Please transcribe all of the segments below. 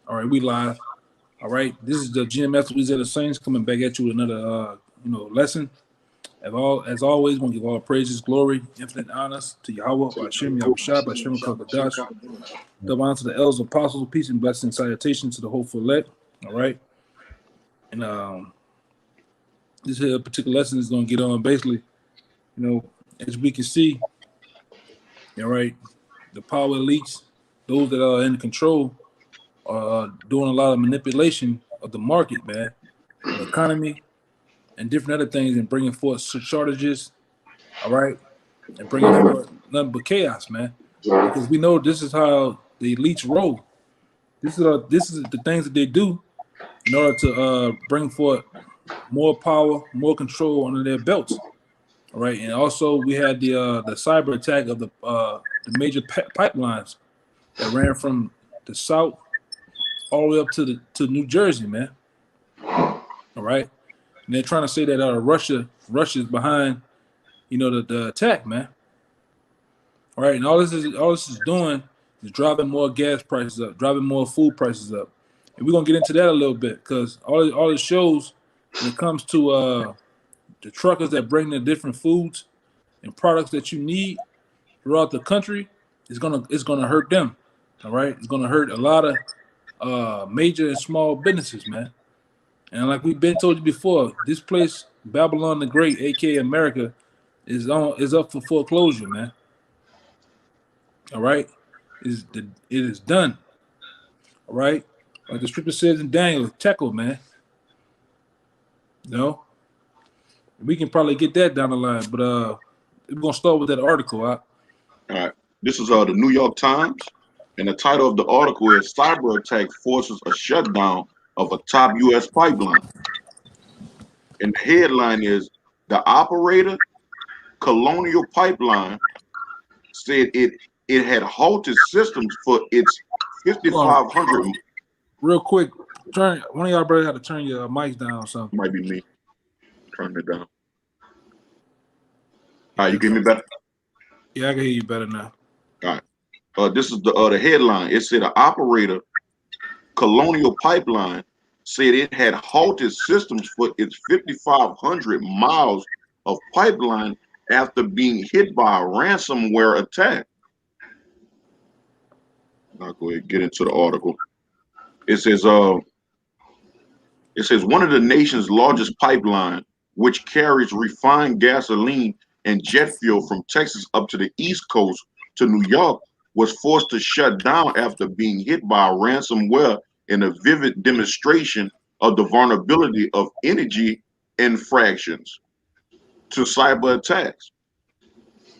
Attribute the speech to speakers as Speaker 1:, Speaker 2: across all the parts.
Speaker 1: All right, we live. All right, this is the GMS Louisiana Saints coming back at you with another, lesson. As always, want to give all praises, glory, infinite honors to Yahweh, Hashem, Yahweh Shai, Hashem, Kakadash. Double honor to the elders, apostles, peace and blessing, salutation to the hopeful elect. All right, and this here particular lesson is going to get on basically, as we can see, all right, the power elites, those that are in control, are doing a lot of manipulation of the market, man, the economy, and different other things, and bringing forth shortages, all right, and bringing forth nothing but chaos, man. Because we know this is how the elites roll. This is the things that they do in order to bring forth more power, more control under their belts, all right. And also we had the cyber attack of the major pipelines that ran from the south all the way up to New Jersey, man. All right. And they're trying to say that Russia's behind, the attack, man. All right, and all this is doing is driving more gas prices up, driving more food prices up, and we're gonna get into that a little bit because all it shows when it comes to the truckers that bring the different foods and products that you need throughout the country is gonna hurt them. All right, it's gonna hurt a lot of major and small businesses, man. And like we've been told you before, this place, Babylon the Great, aka America, is up for foreclosure, man. All right, it is done. All right, like the scripture says in Daniel, tekel, man. We can probably get that down the line, but we're gonna start with that article.
Speaker 2: All right, this is the New York Times, and the title of the article is "Cyber Attack Forces a Shutdown of a Top U.S. Pipeline," and the headline is "The operator, Colonial Pipeline, said it had halted systems for its 5,500.
Speaker 1: Real quick, one of y'all brothers had to turn your mics down or something.
Speaker 2: Might be me. Turn it down. All right, you hear me better?
Speaker 1: Yeah, I can hear you better now.
Speaker 2: All right. This is the headline. It said, "The operator, Colonial Pipeline, said it had halted systems for its 5,500 miles of pipeline after being hit by a ransomware attack." I'll go ahead and get into the article. It says one of the nation's largest pipeline, which carries refined gasoline and jet fuel from Texas up to the East Coast to New York, was forced to shut down after being hit by a ransomware in a vivid demonstration of the vulnerability of energy infractions to cyber attacks.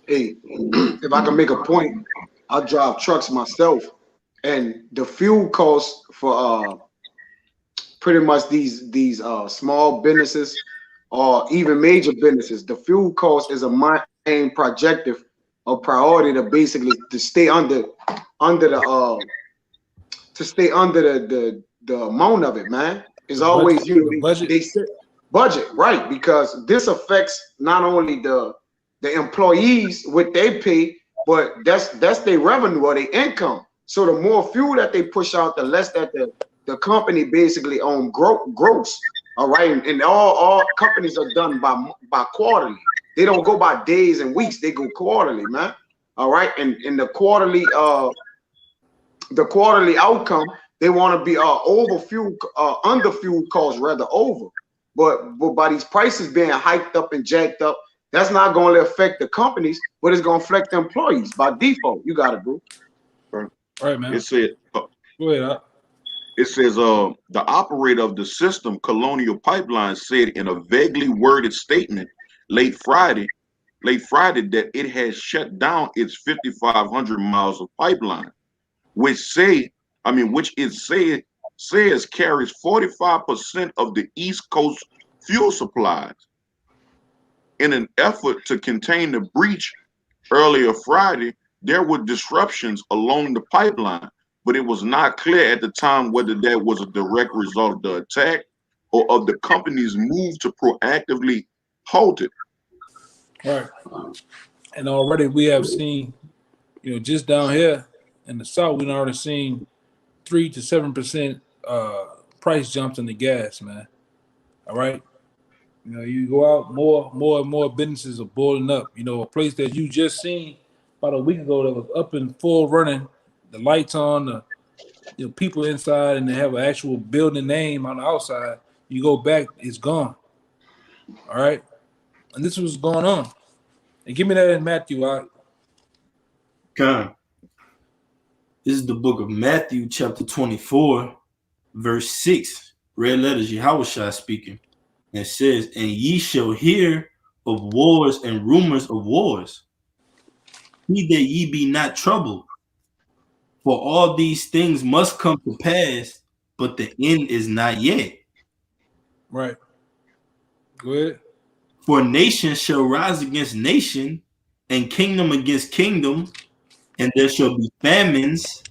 Speaker 3: Hey, if I can make a point, I drive trucks myself, and the fuel costs for pretty much these small businesses or even major businesses, the fuel cost is a main projective or priority to basically to stay under the amount of it, man. Is always they say budget, right? Because this affects not only the employees what they pay, but that's their revenue or their income. So the more fuel that they push out, the less that the company basically gross. All right, and all companies are done by quarterly. They don't go by days and weeks. They go quarterly, man. All right, and in the quarterly outcome, they want to be under fuel costs rather over. But by these prices being hiked up and jacked up, that's not going to affect the companies, but it's going to affect the employees by default. You got it, bro.
Speaker 1: All right, man.
Speaker 2: It said,
Speaker 1: go ahead.
Speaker 2: It says the operator of the system, Colonial Pipeline, said in a vaguely worded statement late Friday that it has shut down its 5,500 miles of pipeline, which says carries 45% of the East Coast fuel supplies. In an effort to contain the breach earlier Friday, there were disruptions along the pipeline, but it was not clear at the time whether that was a direct result of the attack or of the company's move to proactively halt it.
Speaker 1: Right. And already we have seen, just down here in the South, we've already seen 3 to 7% price jumps in the gas, man. All right. You know, you go out, more and more businesses are boiling up. You know, a place that you just seen about a week ago that was up and full running, the lights on, the people inside, and they have an actual building name on the outside. You go back, it's gone. All right, and this was going on. And give me that in Matthew. All right?
Speaker 4: Come. This is the book of Matthew, chapter 24, verse 6. Red letters, Yahushua speaking. And it says, and ye shall hear of wars and rumors of wars. He that ye be not troubled. For all these things must come to pass, but the end is not yet.
Speaker 1: Right. Go ahead.
Speaker 4: For nation shall rise against nation, and kingdom against kingdom, and there shall be famines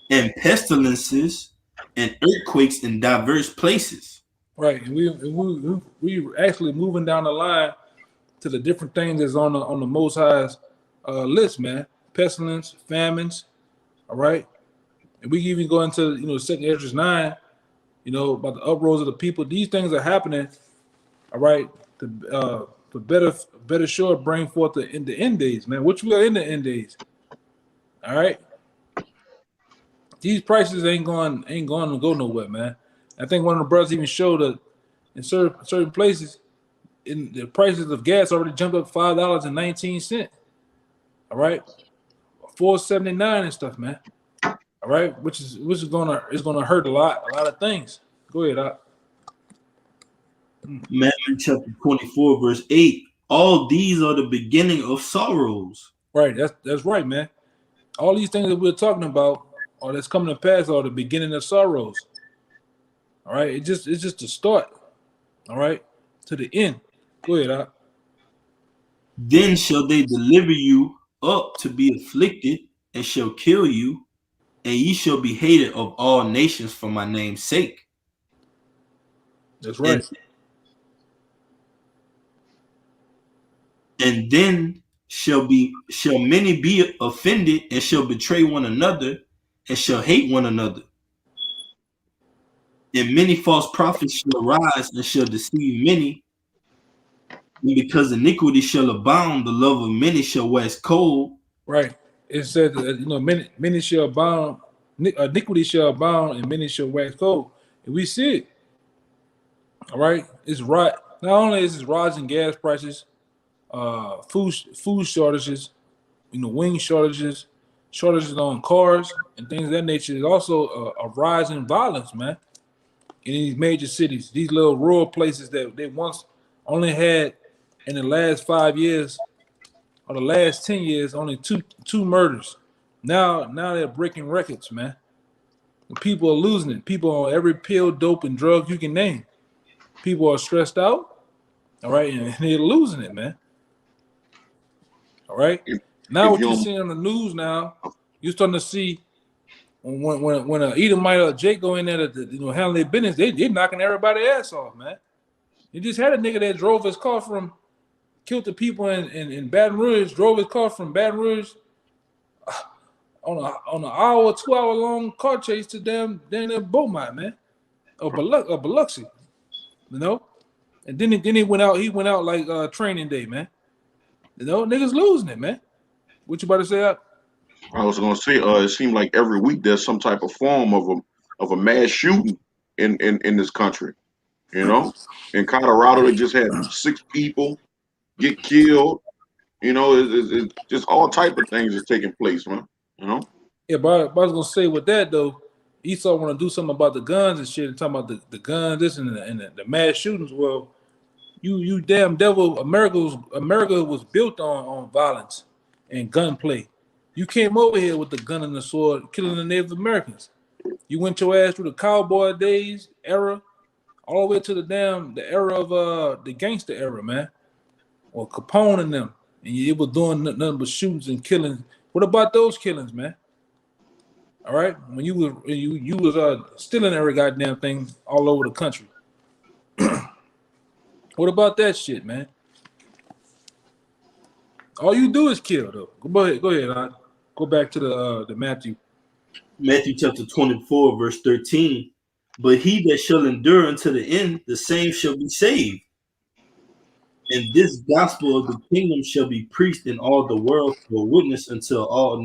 Speaker 4: and pestilences and earthquakes in diverse places.
Speaker 1: Right, and we actually moving down the line to the different things that's on the Most High's list, man. Pestilence, famines, all right. And we even go into 2nd Esdras 9, about the uproars of the people. These things are happening, all right. To better sure bring forth the end days, man. Which we are in the end days, all right. These prices ain't going to go nowhere, man. I think one of the brothers even showed that in certain places, in the prices of gas already jumped up $5.19. All right, $4.79 and stuff, man. All right, which is gonna hurt a lot of things. Go ahead, Doc.
Speaker 4: Matthew chapter 24, verse 8. All these are the beginning of sorrows.
Speaker 1: Right, that's right, man. All these things that we're talking about, or that's coming to pass, are the beginning of sorrows. All right, it's just the start. All right, to the end. Go ahead, Doc.
Speaker 4: Then shall they deliver you up to be afflicted, and shall kill you, and ye shall be hated of all nations for my name's sake.
Speaker 1: That's right.
Speaker 4: And then shall many be offended, and shall betray one another, and shall hate one another. And many false prophets shall rise and shall deceive many. And because iniquity shall abound, the love of many shall wax cold.
Speaker 1: Right. It says that many shall abound, iniquity shall abound, and many shall wax cold. And we see it. All right. It's right. Not only is it rising gas prices, food shortages, wing shortages on cars and things of that nature. There's also a rise in violence, man. In these major cities, these little rural places that they once only had in the last 5 years or the last 10 years, only two murders. Now they're breaking records, man. People are losing it. People on every pill, dope, and drug you can name. People are stressed out, all right, and they're losing it, man. All right. Now what you're seeing on the news now, you're starting to see when a Edomite or Jake go in there to handle their business, they're knocking everybody's ass off, man. You just had a nigga that drove his car killed the people in Baton Rouge, drove his car from Baton Rouge on an hour, 2 hour long car chase to damn Beaumont, man, or Biloxi, and then he went out like training day, man. Niggas losing it, man. What you about to say?
Speaker 2: I was gonna say, it seemed like every week there's some type of form of a mass shooting in this country. In Colorado, they just had 6 people get killed. It's just all type of things is taking place, man.
Speaker 1: Yeah, but I was gonna say with that though, Esau want to do something about the guns and shit, and talking about the guns, this and the mass shootings. Well, you damn devil, America was built on violence and gunplay. You came over here with the gun and the sword, killing the Native Americans. You went your ass through the cowboy days era, all the way to the era of the gangster era, man, or Capone and them, and you were doing nothing but shootings and killings. What about those killings, man? All right, when you was stealing every goddamn thing all over the country. What about that shit, man? All you do is kill, though. Go ahead. Go back to the Matthew.
Speaker 4: Matthew chapter 24, verse 13. But he that shall endure unto the end, the same shall be saved. And this gospel of the kingdom shall be preached in all the world for a witness unto all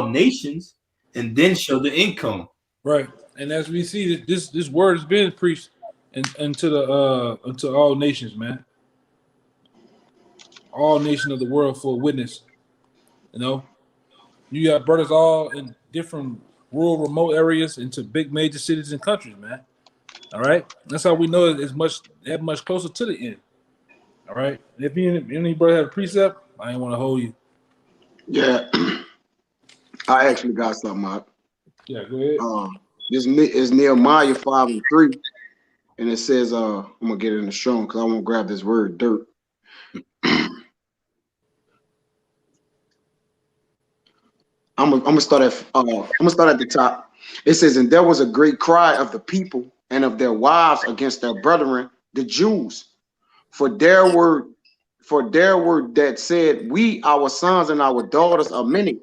Speaker 4: nations, and then shall the end come.
Speaker 1: Right. And as we see, this word has been preached into all nations, man. All nations of the world for a witness. You know, you got brothers all in different rural, remote areas into big major cities and countries, man. All right. That's how we know it's that much closer to the end. All right. If any brother have a precept, I ain't want to hold you.
Speaker 3: Yeah, I actually got something out.
Speaker 1: Yeah, go ahead.
Speaker 3: This is Nehemiah 5:3, and it says, I'm gonna get it in the strong because I want to grab this word dirt. I'm gonna start at the top. It says, and there was a great cry of the people and of their wives against their brethren, the Jews, for there were that said, we, our sons and our daughters are many.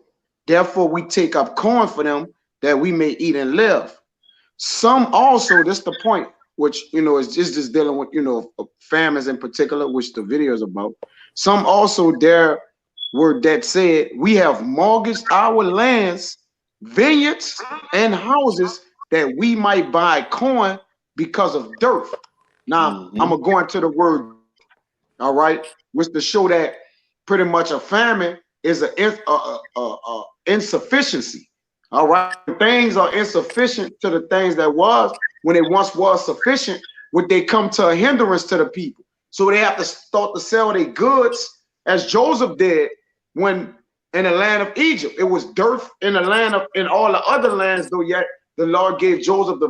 Speaker 3: Therefore, we take up corn for them that we may eat and live. Some also, this is the point, which is just dealing with famines in particular, which the video is about. Some also there were that said, we have mortgaged our lands, vineyards, and houses that we might buy corn because of dearth. Now, I'm gonna go into the word, all right, which to show that pretty much a famine is an insufficiency. All right, things are insufficient to the things that was when it once was sufficient. Would they come to a hindrance to the people? So they have to start to sell their goods, as Joseph did when in the land of Egypt. It was dearth in the land in all the other lands, though. Yet the Lord gave Joseph the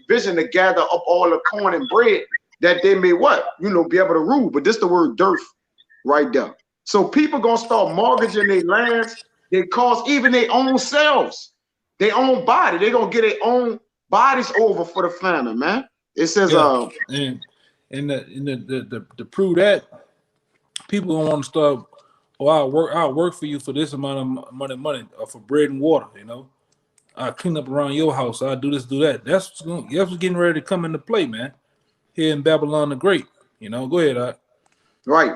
Speaker 3: vision to gather up all the corn and bread that they may be able to rule. But this the word dearth right there. So people gonna start mortgaging their lands. They cost even their own selves, their own body. They're gonna get their own bodies over for the famine, man. It says
Speaker 1: and to prove that, people don't want to start, I'll work for you for this amount of money or for bread and water, I'll clean up around your house, I'll do this, do that. That's what's getting ready to come into play, man. Here in Babylon the Great. Go ahead, Art.
Speaker 3: Right.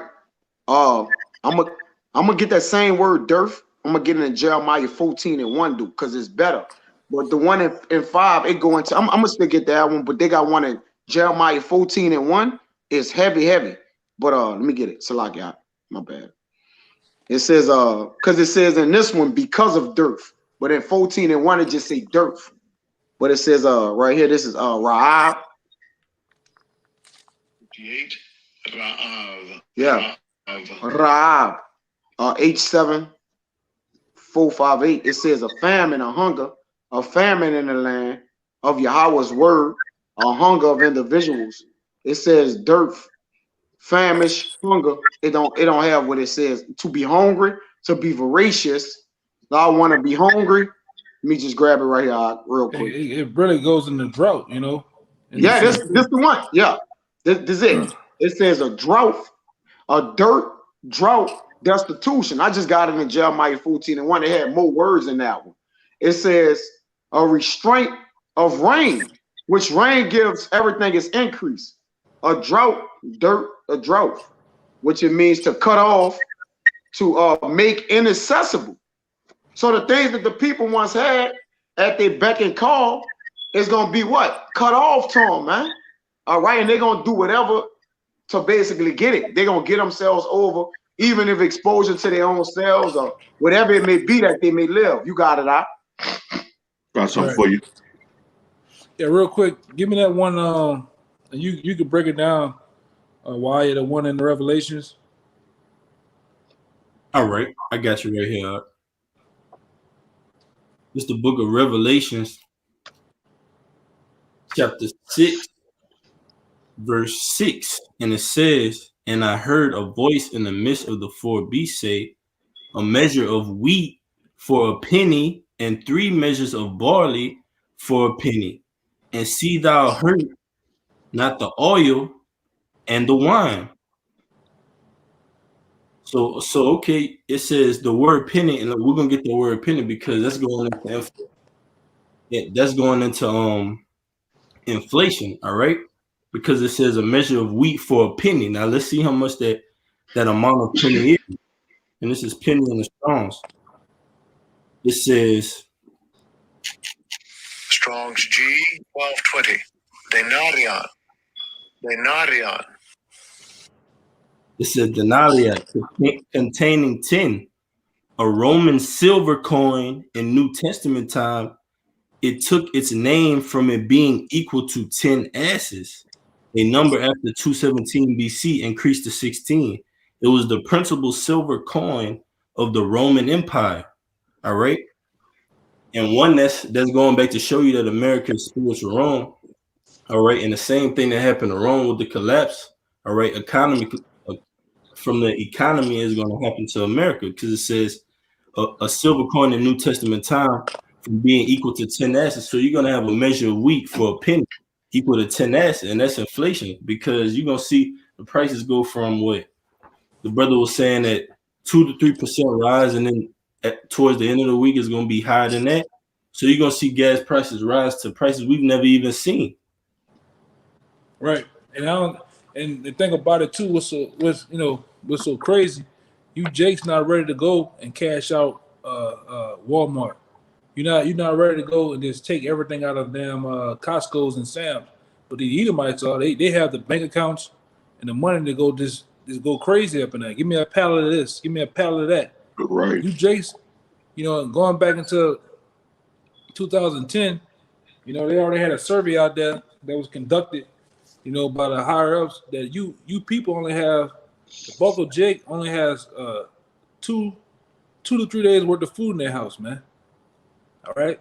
Speaker 3: I'm gonna get that same word dearth. I'm gonna get it in Jeremiah 14:1, dude, because it's better. But the one in 5, it go into I'm gonna still get that one, but they got one in Jeremiah 14:1. It's heavy. But let me get it. Salakia, my bad. It says because it says in this one because of dearth, but in 14:1 it just say dearth. But it says right here, this is Raab. Yeah. Raab. H7 458. It says a famine, a hunger, a famine in the land of Yahweh's word, a hunger of individuals. It says dearth, famish, hunger. It don't have what it says. To be hungry, to be voracious. I want to be hungry. Let me just grab it right here real quick.
Speaker 1: It really goes in the drought,
Speaker 3: Yeah, this the one. Yeah, this is it. It says a drought, a dirt drought destitution. I just got it in Jeremiah 14:1. It had more words in that one. It says a restraint of rain, which rain gives everything its increase. A drought, a drought, which it means to cut off, to make inaccessible. So the things that the people once had at their beck and call is gonna be what? Cut off to them, man. All right, and they're gonna do whatever to basically get it. They're gonna get themselves over, even if exposure to their own selves or whatever it may be that they may live. You got it out.
Speaker 2: Got something for you.
Speaker 1: Yeah, real quick, give me that one. You could break it down. Why the one in the Revelations?
Speaker 4: All right, I got you right here. It's the book of Revelations, chapter 6, verse 6, and it says, and I heard a voice in the midst of the 4 beasts say, a measure of wheat for a penny, and 3 measures of barley for a penny. And see thou hurt not the oil and the wine. So okay, it says the word penny, and we're gonna get the word penny because that's going into that's going into inflation, all right? Because it says a measure of wheat for a penny. Now let's see how much that amount of penny is. And this is penny in the Strong's. It says
Speaker 5: Strong's G 1220. Denarion.
Speaker 4: it says denarii containing 10, a Roman silver coin in New Testament time. It took its name from it being equal to 10 asses. A number after 217 BC increased to 16. It was the principal silver coin of the Roman Empire. All right. And one that's going back to show you that America is spiritual Rome. All right. And the same thing that happened to Rome with the collapse. All right. Economy from the economy is going to happen to America, because it says a silver coin in New Testament time from being equal to 10 asses. So you're going to have a measure of wheat for a penny equal to 10 asses, and that's inflation, because you're going to see the prices go from what the brother was saying that 2 to 3% rise, and then towards the end of the week is going to be higher than that. So you're going to see gas prices rise to prices we've never even seen.
Speaker 1: Right. And the thing about it too, what's so crazy, you Jake's not ready to go and cash out Walmart. You're not ready to go and just take everything out of damn Costco's and Sam's. But the Edomites are, they have the bank accounts and the money to go just go crazy up in there. Give me a pallet of this, give me a pallet of that.
Speaker 2: Right.
Speaker 1: You Jake's, going back into 2010, they already had a survey out there that was conducted, by the higher ups, that you people only have, the bulk of Jake only has 2 to 3 days worth of food in their house, man. All right,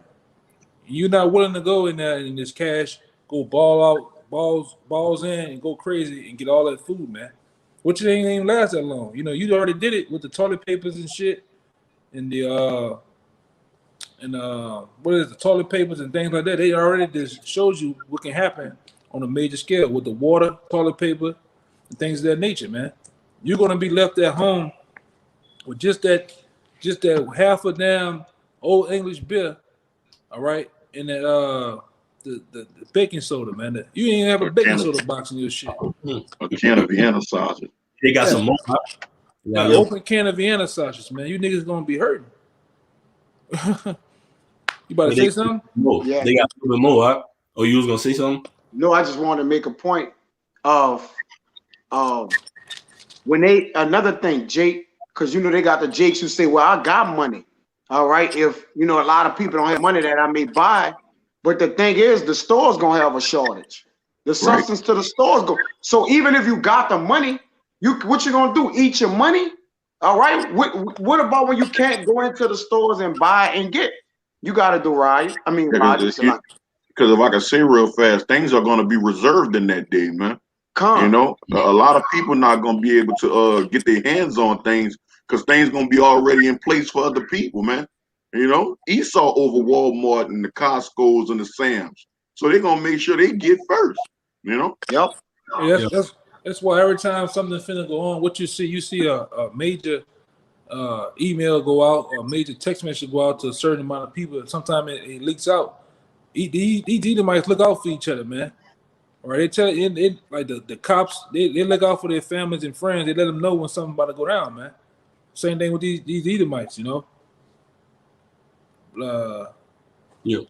Speaker 1: you're not willing to go in there and just cash, go balls in, and go crazy and get all that food, man. Which it ain't even last that long. You already did it with the toilet papers and shit, and the what is the toilet papers and things like that. They already just shows you what can happen on a major scale with the water, toilet paper, and things of that nature, man. You're gonna be left at home with just that half a damn old English beer, all right, and that the baking soda, man. You ain't have a baking soda box in your shit.
Speaker 2: A can of Vienna sausage.
Speaker 4: They got some more.
Speaker 1: Yeah, open can of Vienna sausages, man. You niggas gonna be hurting. You about to say something?
Speaker 3: Yeah.
Speaker 4: They got a little bit more. Huh? Oh, you was gonna say something?
Speaker 3: No, I just wanted to make a point of when another thing, Jake, because they got the Jakes who say, well, I got money. All right. If a lot of people don't have money that I may buy, but the thing is, the store's gonna have a shortage. The substance to the stores go. So even if you got the money, what you gonna do? Eat your money? All right. What about when you can't go into the stores and buy and get? You got to do right. I mean,
Speaker 2: because if I can say real fast, things are going to be reserved in that day, man. A lot of people not going to be able to get their hands on things because things going to be already in place for other people, man. Esau over Walmart and the Costco's and the Sam's, so they're going to make sure they get first.
Speaker 3: Yep.
Speaker 1: Yeah, that's why every time something's finna go on, what you see a major email go out or major text message go out to a certain amount of people. Sometimes it leaks out. These Edomites look out for each other, man. All right, they tell it like the cops, they look out for their families and friends. They let them know when something about to go down, man. Same thing with these Edomites,
Speaker 4: Yeah,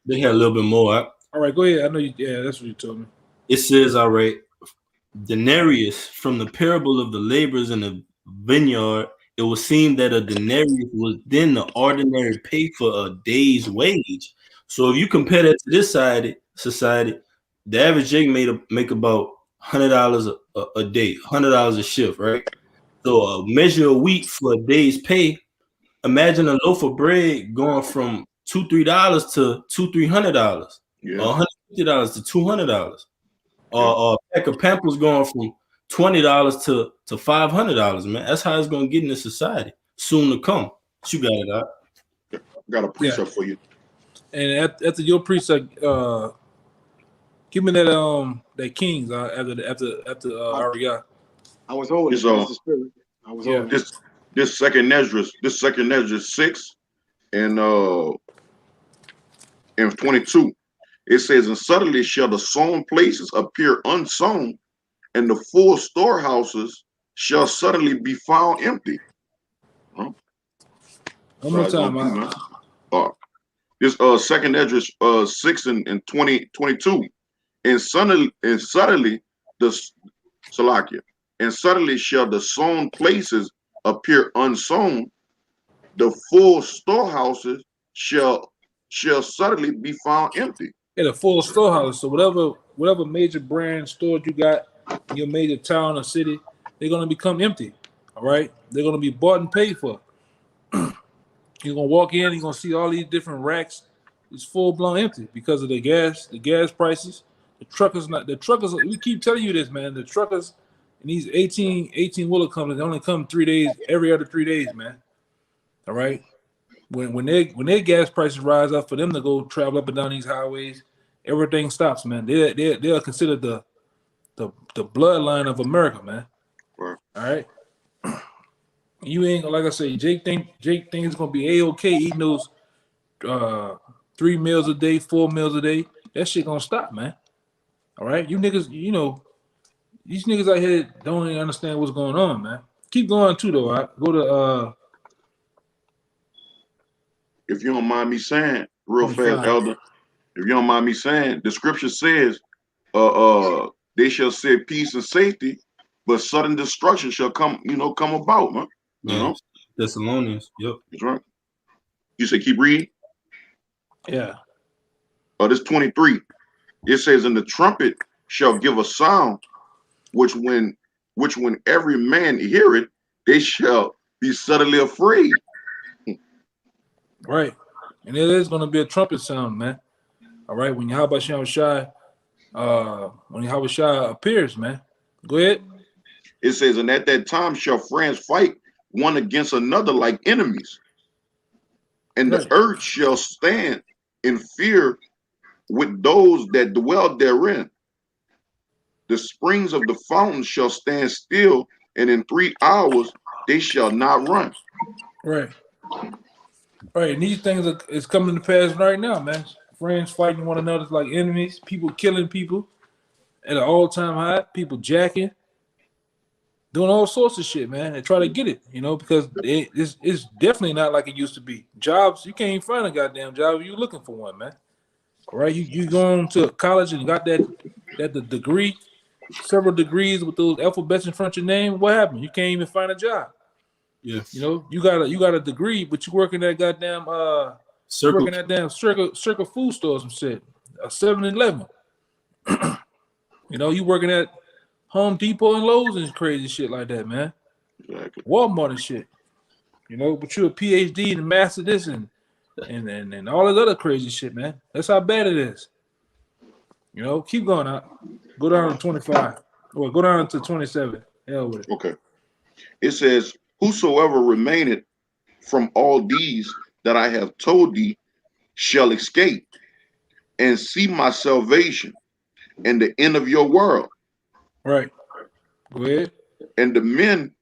Speaker 4: they had a little bit more. Huh?
Speaker 1: All right, go ahead. I know you. Yeah, that's what you told me.
Speaker 4: It says, all right, denarius, from the parable of the laborers in the vineyard, it would seem that a denarius was then the ordinary pay for a day's wage. So if you compare that to this society, the average Jake make about $100 a day, $100 a shift, right? So a measure of wheat for a day's pay. Imagine a loaf of bread going from $2-3 to $200-300, or $150 to $200. A pack of Pampers going from $20 to $500, man. That's how it's gonna get in the society soon to come. You got it out.
Speaker 2: Got a precept for you.
Speaker 1: And after your precept, give me that Kings after Ariah.
Speaker 3: I was holding the spirit. I was holding
Speaker 2: this second Esdras 6 and And 22, it says, and suddenly shall the sown places appear unsown, and the full storehouses shall suddenly be found empty. Huh?
Speaker 1: One more time.
Speaker 2: This second Esdras 6 and 22. And suddenly the Salakia, and suddenly shall the sown places appear unsown, the full storehouses shall suddenly be found empty.
Speaker 1: Yeah, the full storehouse. So whatever major brand stores you got in your major town or city, they're gonna become empty. All right, they're gonna be bought and paid for. You're gonna walk in, you're gonna see all these different racks. It's full blown empty because of the gas prices. The truckers, we keep telling you this, man. The truckers and these 18 wheeler companies, they only come 3 days, every other 3 days, man. All right. When their gas prices rise up for them to go travel up and down these highways, everything stops, man. They're considered the bloodline of America, man.
Speaker 2: Right.
Speaker 1: All right. You ain't, like I say, Jake think it's gonna be A-OK eating those 3 meals a day, 4 meals a day. That shit gonna stop, man. All right, you niggas, these niggas out here don't even understand what's going on, man. Keep going too, though. Right? Go to
Speaker 2: if you don't mind me saying, real fast, Elder. If you don't mind me saying, the scripture says, they shall say peace and safety, but sudden destruction shall come about, man. You know?
Speaker 4: Thessalonians, yep.
Speaker 2: That's right. You say keep reading?
Speaker 1: Yeah.
Speaker 2: This 23. It says, and the trumpet shall give a sound, which when every man hear it, they shall be suddenly afraid.
Speaker 1: Right. And it is gonna be a trumpet sound, man. All right, when Yahweh Shai appears, man. Go ahead.
Speaker 2: It says, and at that time shall friends fight one against another like enemies, and the earth shall stand in fear with those that dwell therein. The springs of the fountains shall stand still, and in 3 hours they shall not run.
Speaker 1: Right. Right. And these things is coming to pass right now, man. Friends fighting one another like enemies, people killing people at an all-time high, people jacking, doing all sorts of shit, man, and try to get it, because it's definitely not like it used to be. Jobs, you can't even find a goddamn job if you're looking for one, man. All right, you going to college and got the degree, several degrees with those alphabets in front of your name. What happened? You can't even find a job.
Speaker 4: Yeah.
Speaker 1: You got a degree, but you working at goddamn Circle food store, some shit, a 7-Eleven. You working at Home Depot and Lowe's and crazy shit like that, man.
Speaker 2: Exactly.
Speaker 1: Walmart and shit. But you're a PhD and a master this and all this other crazy shit, man. That's how bad it is. Keep going out. Go down to 25. Or go down to 27. Hell with it.
Speaker 2: Okay. It says, whosoever remaineth from all these that I have told thee shall escape and see my salvation and the end of your world.
Speaker 1: Right. Go ahead.
Speaker 2: And the men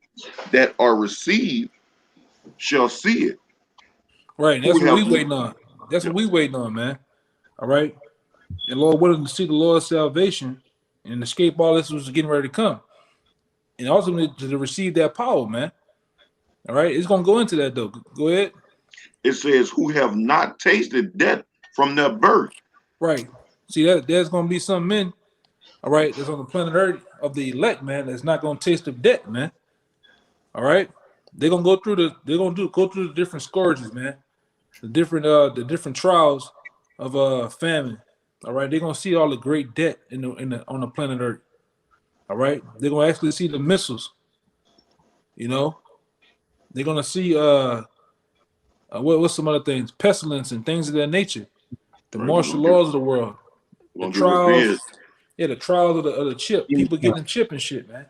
Speaker 2: that are received shall see it.
Speaker 1: Right. And that's what we waiting on. That's what we waiting on, man. All right. And Lord willing to see the Lord's salvation and escape all this was getting ready to come. And ultimately to receive that power, man. All right. It's going to go into that, though. Go ahead.
Speaker 2: It says, who have not tasted death from their birth.
Speaker 1: Right. See, there's going to be some men, all right, that's on the planet Earth of the elect, man, that's not going to taste of death, man. All right. They're going to go through the different scourges, man. The different trials of famine. All right. They're going to see all the great debt on the planet Earth. All right. They're going to actually see the missiles. They're going to see what's some other things? Pestilence and things of that nature. The martial laws of the world. The trials. Yeah, the trials of the chip. People getting chip and shit, man.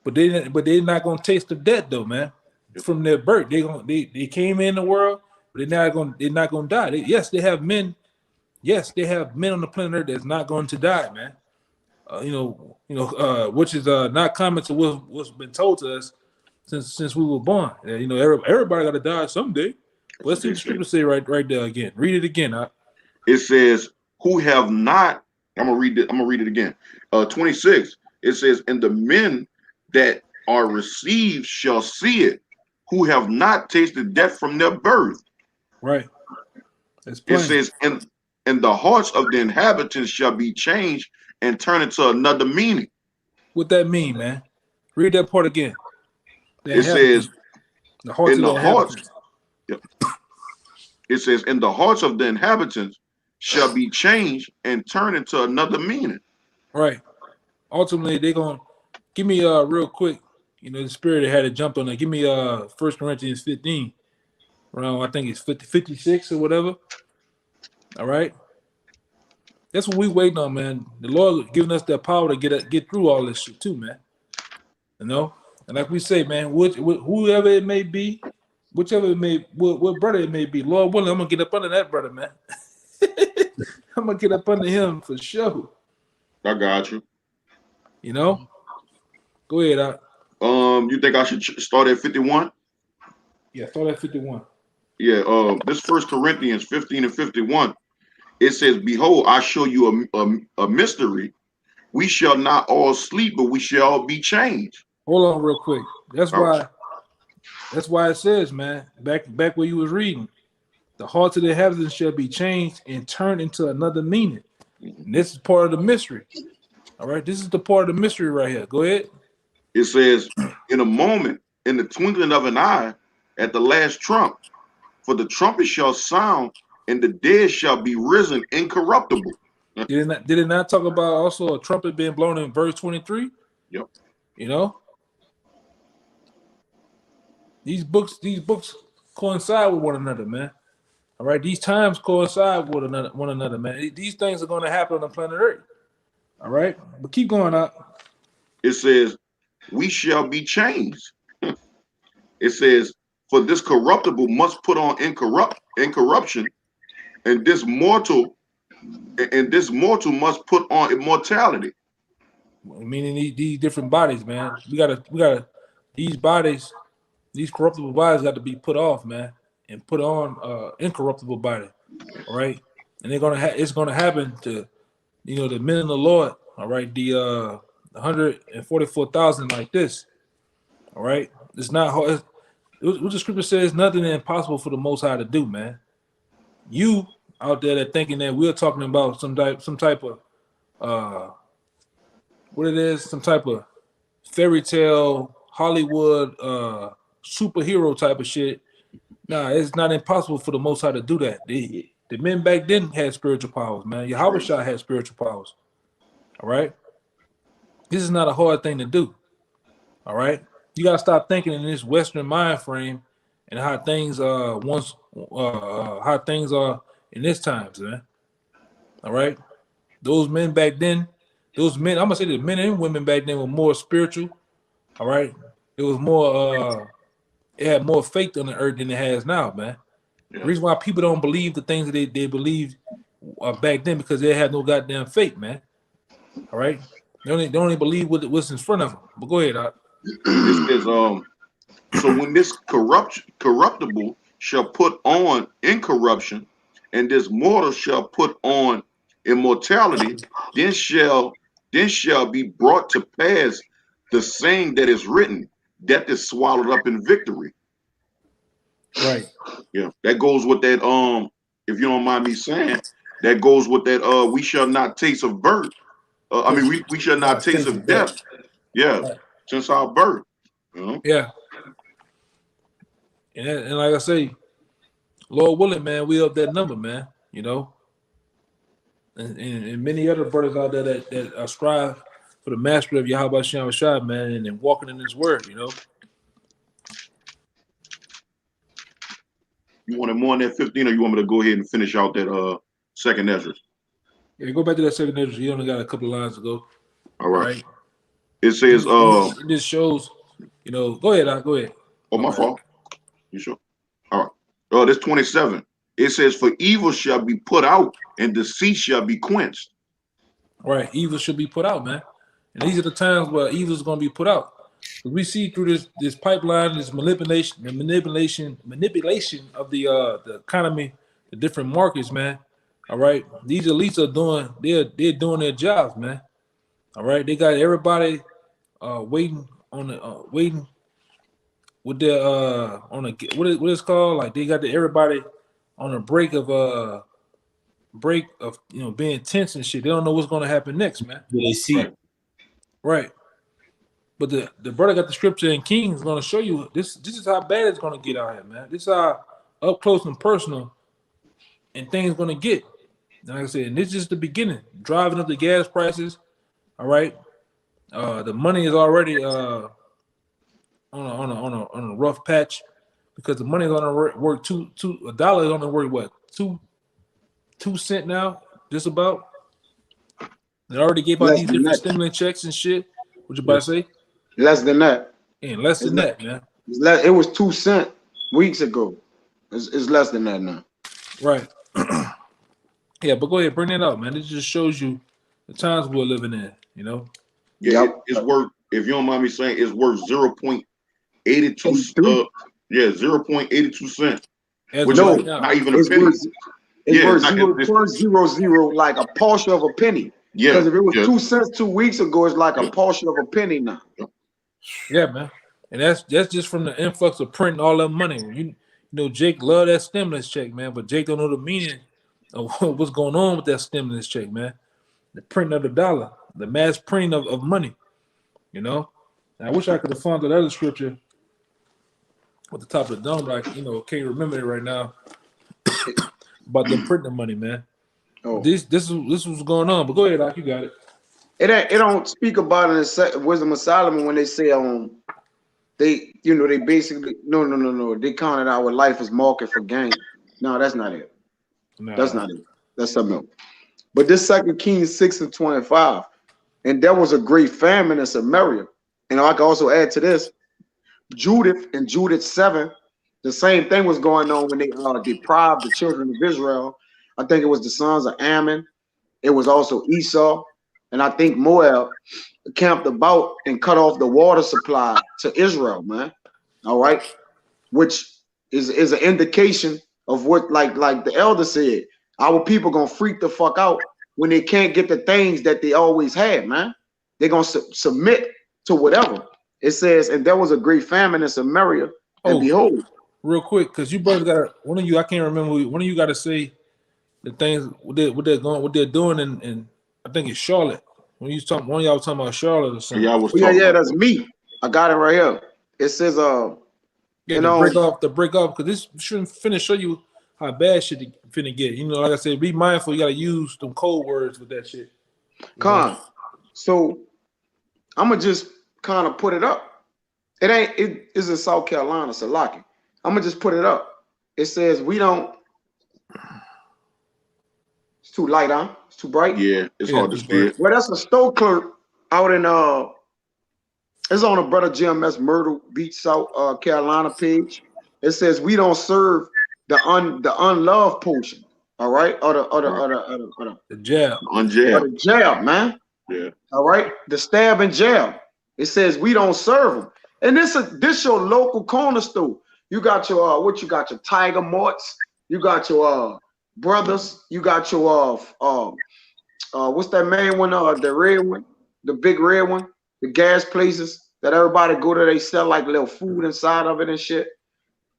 Speaker 1: But they're not gonna taste of death though, man. From their birth. They came in the world, but they're not gonna die. Yes, they have men on the planet Earth that's not going to die, man. Which is not common to what's been told to us since we were born. Everybody got to die someday. Well, let's see what the scripture say right there again. Read it again.
Speaker 2: It says, who have not, I'm gonna read it again. 26, it says, and the men that are received shall see it, who have not tasted death from their birth.
Speaker 1: Right. That's
Speaker 2: It
Speaker 1: plain.
Speaker 2: says, and the hearts of the inhabitants shall be changed and turn into another meaning.
Speaker 1: What that mean, man? Read that part again.
Speaker 2: It says,
Speaker 1: the hearts
Speaker 2: in
Speaker 1: of
Speaker 2: the
Speaker 1: the
Speaker 2: hearts,
Speaker 1: inhabitants.
Speaker 2: it says, and the hearts of the inhabitants shall be changed and turn into another meaning.
Speaker 1: Right. Ultimately, they're gonna give me real quick. You know, the spirit that had to jump on there. Give me 1 Corinthians 15, around I think it's 56 or whatever. All right. That's what we waiting on, man. The Lord giving us that power to get through all this shit too, man. You know, and like we say, man, whoever it may be, whichever it may, what brother it may be, Lord willing, I'm gonna get up under that brother, man. I'm gonna get up under him for sure.
Speaker 2: I got you.
Speaker 1: You know, go ahead.
Speaker 2: You think I should start at 51?
Speaker 1: Yeah, start at 51.
Speaker 2: Yeah. This 1 Corinthians 15 and 51. It says, "Behold, I show you a mystery. We shall not all sleep, but we shall all be changed."
Speaker 1: Hold on, real quick. That's
Speaker 2: All right.
Speaker 1: why it says, man, back where you was reading, the hearts of the inhabitants shall be changed and turned into another meaning. And this is part of the mystery. All right, this is the part of the mystery right here. Go ahead.
Speaker 2: It says, "In a moment, in the twinkling of an eye, at the last trump, for the trumpet shall sound, and the dead shall be risen incorruptible."
Speaker 1: Did it not talk about also a trumpet being blown in verse 23?
Speaker 2: Yep.
Speaker 1: You know, these books coincide with one another, man. All right, these times coincide with one another, man. These things are going to happen on the planet Earth. All right, but keep going up.
Speaker 2: It says, "We shall be changed." It says, "For this corruptible must put on incorruption, and this mortal must put on immortality."
Speaker 1: Meaning these different bodies, man. We gotta these bodies, these corruptible bodies got to be put off, man, and put on incorruptible body. All right, and it's gonna happen to the men of the Lord. All right, the 144,000 like this. All right, it's not hard. What the scripture says, nothing is impossible for the Most High to do, man. You out there that thinking that we're talking about some type of what it is, some type of fairy tale Hollywood superhero type of shit. Nah, it's not impossible for the Most High to do that. The men back then had spiritual powers, man. Yahweh Shah had spiritual powers. All right, this is not a hard thing to do. All right, you gotta stop thinking in this Western mind frame and how things how things are in this times, man. All right, those men back then, I'm gonna say the men and women back then were more spiritual. All right, it was more it had more faith on the earth than it has now, man.
Speaker 2: Yeah.
Speaker 1: The reason why people don't believe the things that they believed back then because they had no goddamn faith, man. All right, they only believe what's in front of them. But go ahead, Doc.
Speaker 2: It says, "So when this corruptible shall put on incorruption, and this mortal shall put on immortality, then shall be brought to pass the saying that is written, death is swallowed up in victory."
Speaker 1: Right.
Speaker 2: Yeah, that goes with that. If you don't mind me saying, that goes with that. We shall not taste of birth. We shall not taste of death. Yeah,
Speaker 1: right.
Speaker 2: Since our birth. You know?
Speaker 1: Yeah. And like I say, Lord willing, man, we up that number, man. You know, and many other brothers out there that strive for the mastery of Yahweh Shem Shai, man, and walking in His word. You know.
Speaker 2: You wanted more than that 15, or you want me to go ahead and finish out that second Ezra?
Speaker 1: Yeah, go back to that second Ezra. You only got a couple of lines to go.
Speaker 2: All right. It says,
Speaker 1: it just shows, go ahead, Doc, go ahead.
Speaker 2: Oh, my fault. You sure? All right. This 27. It says, "For evil shall be put out, and deceit shall be quenched."
Speaker 1: Right. Evil should be put out, man. And these are the times where evil is going to be put out. We see through this pipeline, this manipulation of the economy, the different markets, man. All right, these elites are doing they're doing their jobs, man. All right, they got everybody waiting on the waiting with their on a what is called, like they got everybody on a break of being tense and shit. They don't know what's gonna happen next, man.
Speaker 4: They see.
Speaker 1: Right. But the brother got the scripture in Kings gonna show you this is how bad it's gonna get out here, man. This is how up close and personal and things gonna get. And like I said, and this is just the beginning. Driving up the gas prices, all right. The money is already on a rough patch because the money is on to work $2 is on to work what 2 cents now, just about. They already gave out these different stimulus checks and shit. What you about to say?
Speaker 3: Less than that.
Speaker 1: And less than that, man.
Speaker 3: It was 2 cents weeks ago. It's less than that now.
Speaker 1: Right. Yeah, but go ahead, bring it up, man. It just shows you the times we're living in, you know.
Speaker 2: Yeah, it's worth, if you don't mind me saying, it's worth 0.82 0.82 cents. Which is not even a penny.
Speaker 3: It's worth 0.00, like a portion of a penny. Yeah. Because if it was 2 cents 2 weeks ago, it's like a portion of a penny now.
Speaker 1: Yeah, man. And that's just from the influx of printing all that money. You know, Jake love that stimulus check, man, but Jake don't know the meaning of what's going on with that stimulus check, man. The printing of the dollar, the mass printing of money, you know. And I wish I could have found that other scripture at the top of the dome, but I can't remember it right now. About them printing money, man. Oh. This was going on, but go ahead, Doc, you got it.
Speaker 3: It don't speak about it in Wisdom of Solomon when they say they basically no they counted our life as market for gain. No, that's not it. No. That's not it. That's something else. But this 2 Kings 6:25, and there was a great famine in Samaria. And I can also add to this, Judith and Judith 7, the same thing was going on when they deprived the children of Israel. I think it was the sons of Ammon. It was also Esau. And I think Moab camped about and cut off the water supply to Israel, man. All right. Which is an indication of what, like the elder said, our people gonna freak the fuck out when they can't get the things that they always had, man. They're gonna submit to whatever. It says, and there was a great famine in Samaria, and behold.
Speaker 1: Real quick, because you brothers got one of you, I can't remember, one of you got to say the things what they're doing in I think it's Charlotte. When you talking, one of y'all was talking about Charlotte or something.
Speaker 3: Yeah, that's me. I got it right here. It says
Speaker 1: to break off because this shouldn't finish show you how bad shit finna get. You know, like I said, be mindful. You gotta use them code words with that shit.
Speaker 3: So I'm gonna just kind of put it up. It is in South Carolina, Salaki. I'm gonna just put it up. It says we don't. It's too light, huh? It's too bright.
Speaker 2: Yeah, it's hard to see it.
Speaker 3: Well, that's a store clerk out in it's on a brother GMS Myrtle Beach, South Carolina page. It says we don't serve the unloved portion. All right, or
Speaker 1: the jab,
Speaker 3: the jab, man.
Speaker 2: Yeah.
Speaker 3: All right, the stab and jab. It says we don't serve them, and this your local corner store. You got your you got your Tiger Marts, you got your brothers, you got your what's that main one? The red one, the big red one, the gas places that everybody go to. They sell like little food inside of it and shit.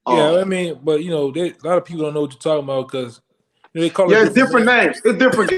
Speaker 1: Yeah, I mean, but a lot of people don't know what you're talking about because they call it
Speaker 3: different names. It's different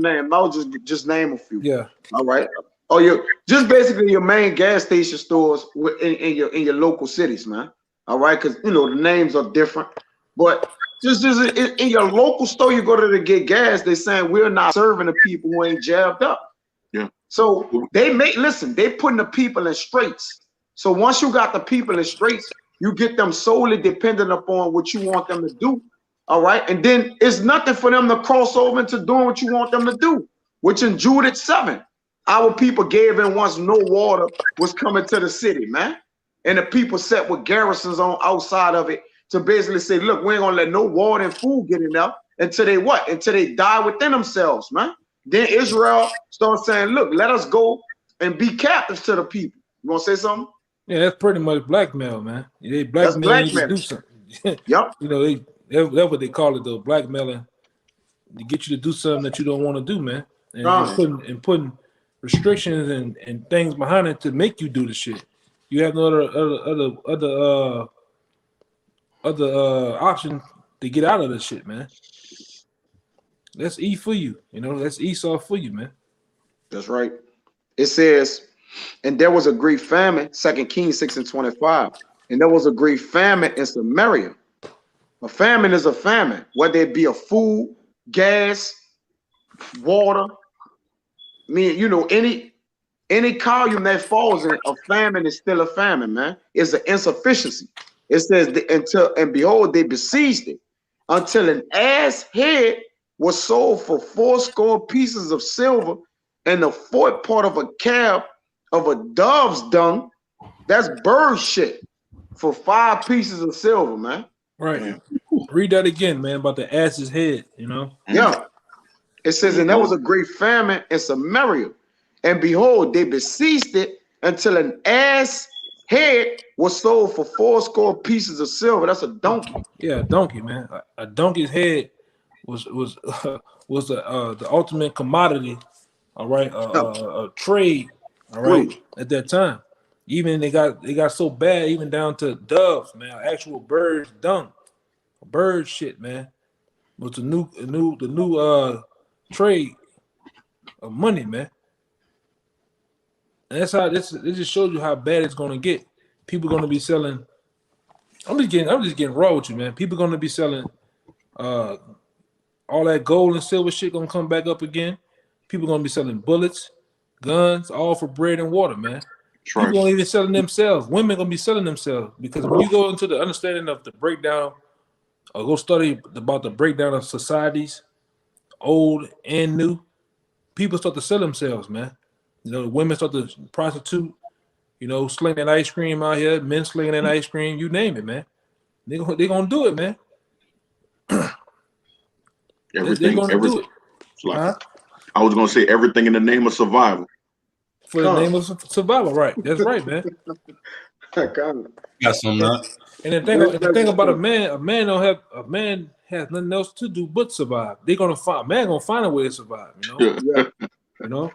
Speaker 3: names. I'll just name a few.
Speaker 1: Yeah.
Speaker 3: All right. Oh, just basically your main gas station stores in your local cities, man. All right, because the names are different, but just in your local store, you go to get gas. They're saying we're not serving the people who ain't jabbed up.
Speaker 2: Yeah.
Speaker 3: So they putting the people in straits. So once you got the people in straits, you get them solely dependent upon what you want them to do. All right, and then it's nothing for them to cross over into doing what you want them to do. Which in Judith 7, our people gave in once no water was coming to the city, man. And the people set with garrisons on outside of it to basically say, look, we ain't gonna let no water and food get enough until they what? Until they die within themselves, man. Then Israel starts saying, look, let us go and be captives to the people. You want to say something?
Speaker 1: Yeah, that's pretty much blackmail, man. They blackmail you to do something.
Speaker 3: Yep.
Speaker 1: That's what they call it, though, blackmailing. to get you to do something that you don't want to do, man. And putting restrictions and things behind it to make you do the shit. You have no other option to get out of this shit, man. That's E for you, you know. That's Esau for you, man.
Speaker 3: That's right. It says, and there was a great famine, 2 Kings 6:25. And there was a great famine in Samaria. A famine is a famine, whether it be a food, gas, water. I mean, you know, any column that falls in a famine is still a famine, man. It's an insufficiency. It says and behold, they besieged it until an ass head was sold for 80 pieces of silver, and the fourth part of a calf of a dove's dung, that's bird shit, for 5 pieces of silver, man.
Speaker 1: Right. Yeah. Read that again, man, about the ass's head, you know?
Speaker 3: Yeah. It says, and there was a great famine in Samaria, and behold, they besieged it until an ass head was sold for 80 pieces of silver. That's a donkey.
Speaker 1: Yeah, a donkey, man. A donkey's head was the ultimate commodity, all right, a trade, all right, at that time. Even they got so bad, even down to doves, man, actual birds dung, bird shit, man. Was the new trade of money, man. And that's how it just shows you how bad it's gonna get. People gonna be selling. I'm just getting raw with you, man. People gonna be selling all that gold and silver shit gonna come back up again. People gonna be selling bullets, guns, all for bread and water, man. People gonna even selling themselves. Women gonna be selling themselves, because when you go into the understanding of the breakdown, or go study about the breakdown of societies, old and new, people start to sell themselves, man. You know, the women start to prostitute, you know, sling that ice cream out here, men slinging that ice cream, you name it, man. They gonna do it, man.
Speaker 2: Everything.
Speaker 1: Do it.
Speaker 2: Like, I was gonna say everything in the name of survival.
Speaker 1: For the name of survival, right? That's right, man.
Speaker 4: Got some nuts.
Speaker 1: And the thing about a man has nothing else to do but survive. A man gonna find a way to survive, you know.
Speaker 3: Yeah.
Speaker 1: You know.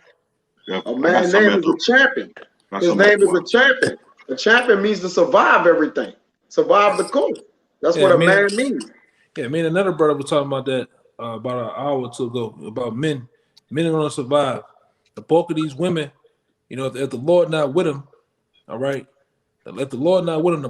Speaker 2: Yeah.
Speaker 3: A man's name is a champion. His name is a champion. A champion means to survive everything, survive the course. That's what a man means.
Speaker 1: Yeah, me and another brother was talking about that about an hour or two ago, about men. Men are gonna survive. The bulk of these women, you know, if the Lord not with them, all right. If the Lord not with them, the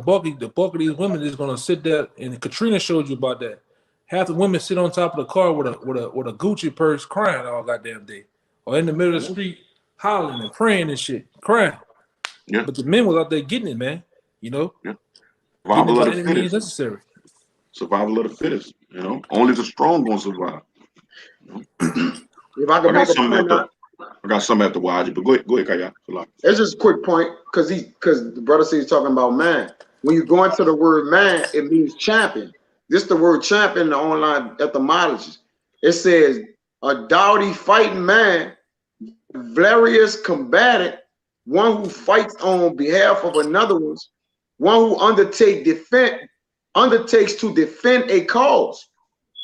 Speaker 1: bulk of these women is gonna sit there. And Katrina showed you about that. Half the women sit on top of the car with a Gucci purse, crying all goddamn day, or in the middle of the street hollering and praying and shit, crying. Yeah. But the men was out there getting it, man. You know.
Speaker 2: Yeah. Survival of the
Speaker 1: fittest. Necessary.
Speaker 2: Survival of the fittest. You know, only the strong gonna survive. You know?
Speaker 3: If I could make a point,
Speaker 2: I got something after Waji, but go ahead, Kaya.
Speaker 3: It's just a quick point, because the brother says he's talking about man. When you go into the word man, it means champion. This the word champion in the online etymology. It says a doughty fighting man, valorous combatant, one who fights on behalf of another one who undertakes to defend a cause.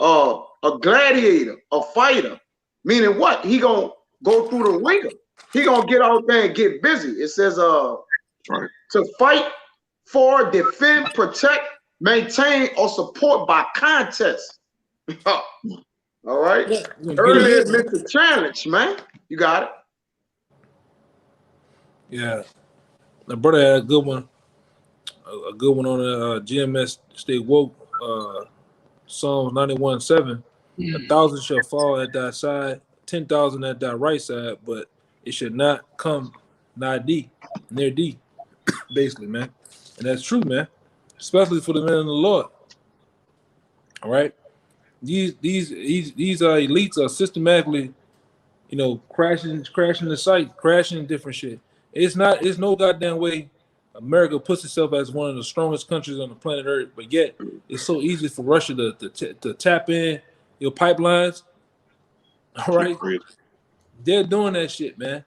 Speaker 3: A gladiator, a fighter. Meaning what? He gonna go through the ringer. He gonna get out there and get busy. It says to fight for, defend, protect, maintain, or support by contest. All right. Yeah, earlier it meant the challenge, man. You got it.
Speaker 1: Yeah. The brother had a good one. A good one on the GMS Stay Woke. Psalms 91:7. 1,000 shall fall at thy side, 10,000 at thy right side, but it should not come nigh thee, near thee. Basically, man. And that's true, man. Especially for the men of the Lord. All right. These elites are systematically, you know, crashing the site, crashing different shit. It's no goddamn way America puts itself as one of the strongest countries on the planet Earth, but yet it's so easy for Russia to tap in your pipelines. All right. They're doing that shit, man.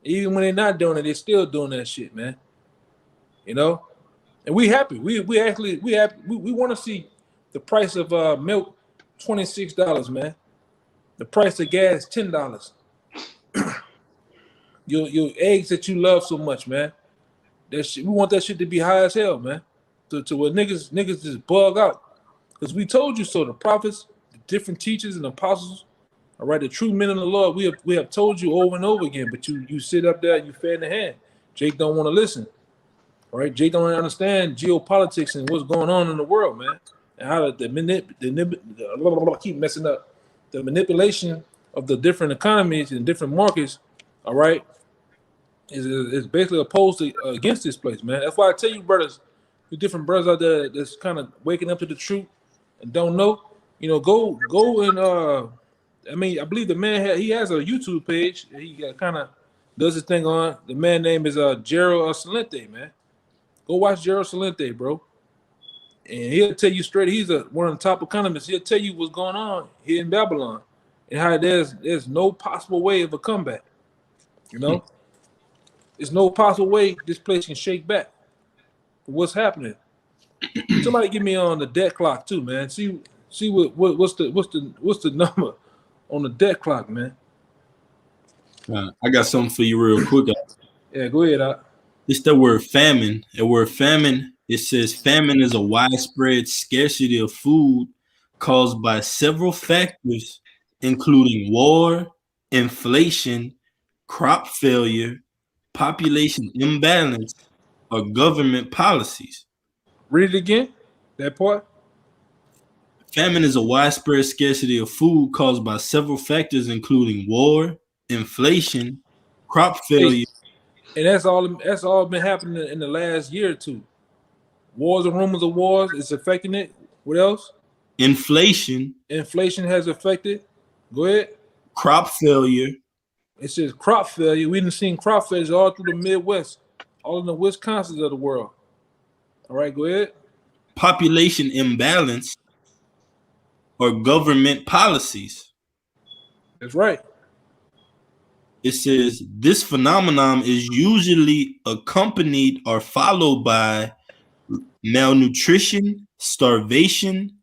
Speaker 1: Even when they're not doing it, they're still doing that shit, man. You know? And we happy. We want to see the price of milk $26, man. The price of gas, $10. Your eggs that you love so much, man. That shit, we want that shit to be high as hell, man. To where niggas just bug out. Because we told you so. The prophets, the different teachers and apostles, all right, the true men of the Lord, we have told you over and over again, but you sit up there, you fan the hand. Jake don't want to listen. All right, Jake don't understand geopolitics and what's going on in the world, man. And how keep messing up. The manipulation of the different economies and different markets, all right, is basically opposed to against this place, man. That's why I tell you, brothers, the different brothers out there that's kind of waking up to the truth and don't know, go and I mean, I believe the man he has a YouTube page. He kind of does his thing on. The man name is Gerald Salente, man. Go watch Gerald Salente, bro. And he'll tell you straight. He's one of the top economists. He'll tell you what's going on here in Babylon and how there's no possible way of a comeback. There's no possible way this place can shake back. What's happening? Somebody give me on the debt clock too, man. See what's the number on the debt clock, man.
Speaker 4: I got something for you real quick.
Speaker 1: Yeah, go ahead.
Speaker 4: It's the word famine. The word famine, it says famine is a widespread scarcity of food caused by several factors, including war, inflation, crop failure, population imbalance, or government policies.
Speaker 1: Read it again, that part.
Speaker 4: Famine is a widespread scarcity of food caused by several factors, including war, inflation, crop failure.
Speaker 1: And that's all been happening in the last year or two. Wars and rumors of wars is affecting it. What else?
Speaker 4: Inflation.
Speaker 1: Inflation has affected. Go ahead.
Speaker 4: Crop failure.
Speaker 1: It says crop failure. We done seen crop failures all through the Midwest, all in the Wisconsins of the world. All right, go ahead.
Speaker 4: Population imbalance or government policies.
Speaker 1: That's right.
Speaker 4: It says this phenomenon is usually accompanied or followed by malnutrition, starvation,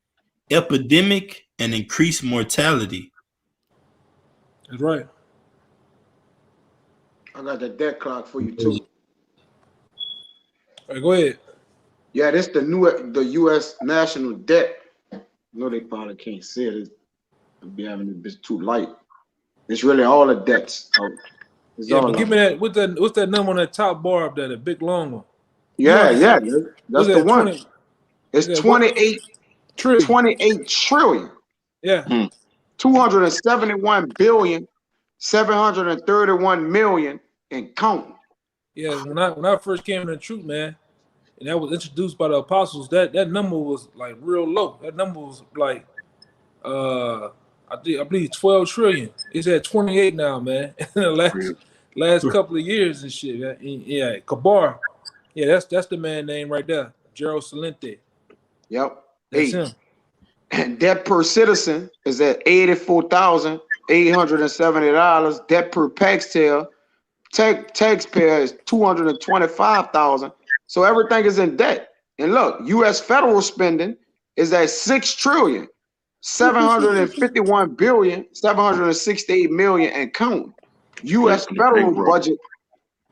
Speaker 4: epidemic, and increased mortality.
Speaker 1: That's right.
Speaker 3: I got the debt clock for you too.
Speaker 1: All right, go ahead.
Speaker 3: Yeah, this the U.S. national debt. I know they probably can't see it. It'll be having it bitch too light. It's really all the debts.
Speaker 1: But give me that. What's that number on that top bar up there? The big long one.
Speaker 3: Yeah, that's the one.
Speaker 1: 20,
Speaker 3: it's 28 trillion. 28 trillion.
Speaker 1: Yeah.
Speaker 3: 271 billion, 731 million and counting.
Speaker 1: Yeah, when I first came to the truth, man, and that was introduced by the apostles, that number was like real low. That number was like I believe 12 trillion. It's at 28 now, man. In the last couple of years and shit, man. Yeah, Kabar. Yeah, that's the man name right there. Gerald Salente.
Speaker 3: Yep.
Speaker 1: That's him.
Speaker 3: And debt per citizen is at $84,870. Debt per taxpayer is $225,000. So everything is in debt. And look, U.S. federal spending is at $6 trillion. 751 billion, 768 million and counting. U.S. federal budget,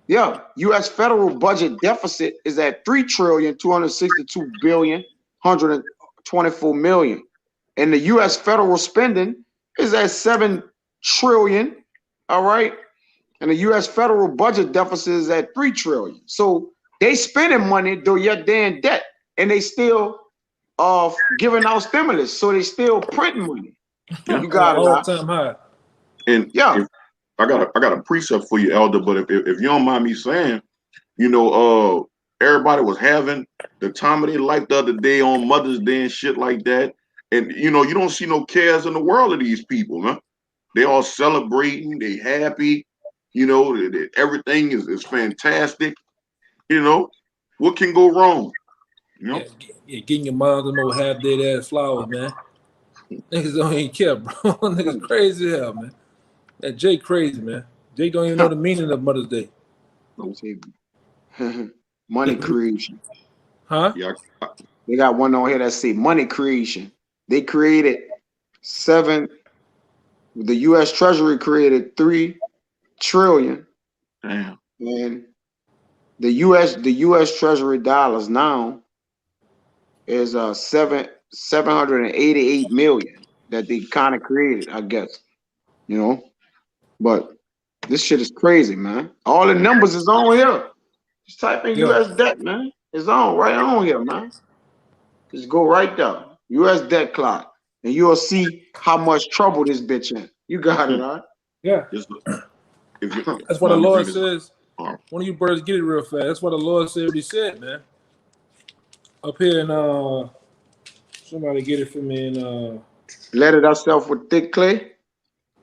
Speaker 3: U.S. federal budget deficit is at 3 trillion, 262 billion, 124 million. And the U.S. federal spending is at 7 trillion, all right? And the U.S. federal budget deficit is at 3 trillion. So they spending money, though yet they're in debt, and they still giving out stimulus, so they still printing money. You got it.
Speaker 1: All-time high.
Speaker 2: And I got a precept for you, Elder. But if you don't mind me saying, everybody was having the time of their life the other day on Mother's Day and shit like that. And you don't see no cares in the world of these people, man. They all celebrating, they happy, everything is fantastic. What can go wrong?
Speaker 1: Getting your mom to know half dead ass flowers, man. Niggas don't even care, bro. Niggas crazy as hell, man. That Jake crazy, man. Jake don't even know the meaning of Mother's Day.
Speaker 3: Money creation.
Speaker 1: Huh?
Speaker 2: Yeah.
Speaker 3: They got one on here that say money creation. They created 7. The U.S. Treasury created 3 trillion,
Speaker 2: Damn.
Speaker 3: and the U.S. Treasury dollars now is 788 million that they kind of created, I guess. You know, but this shit is crazy, man. All the numbers is on here. Just type in
Speaker 1: Yeah.
Speaker 3: U.S. debt, man. It's on right on here, man. Just go right there. U.S. debt clock, and you'll see how much trouble this bitch in. You got it, huh?
Speaker 1: Yeah. That's what the Lord says. One of you brothers get it real fast. That's what the Lord said. What He said, man. Up here in somebody get it for me in
Speaker 3: Let it ourselves with thick clay.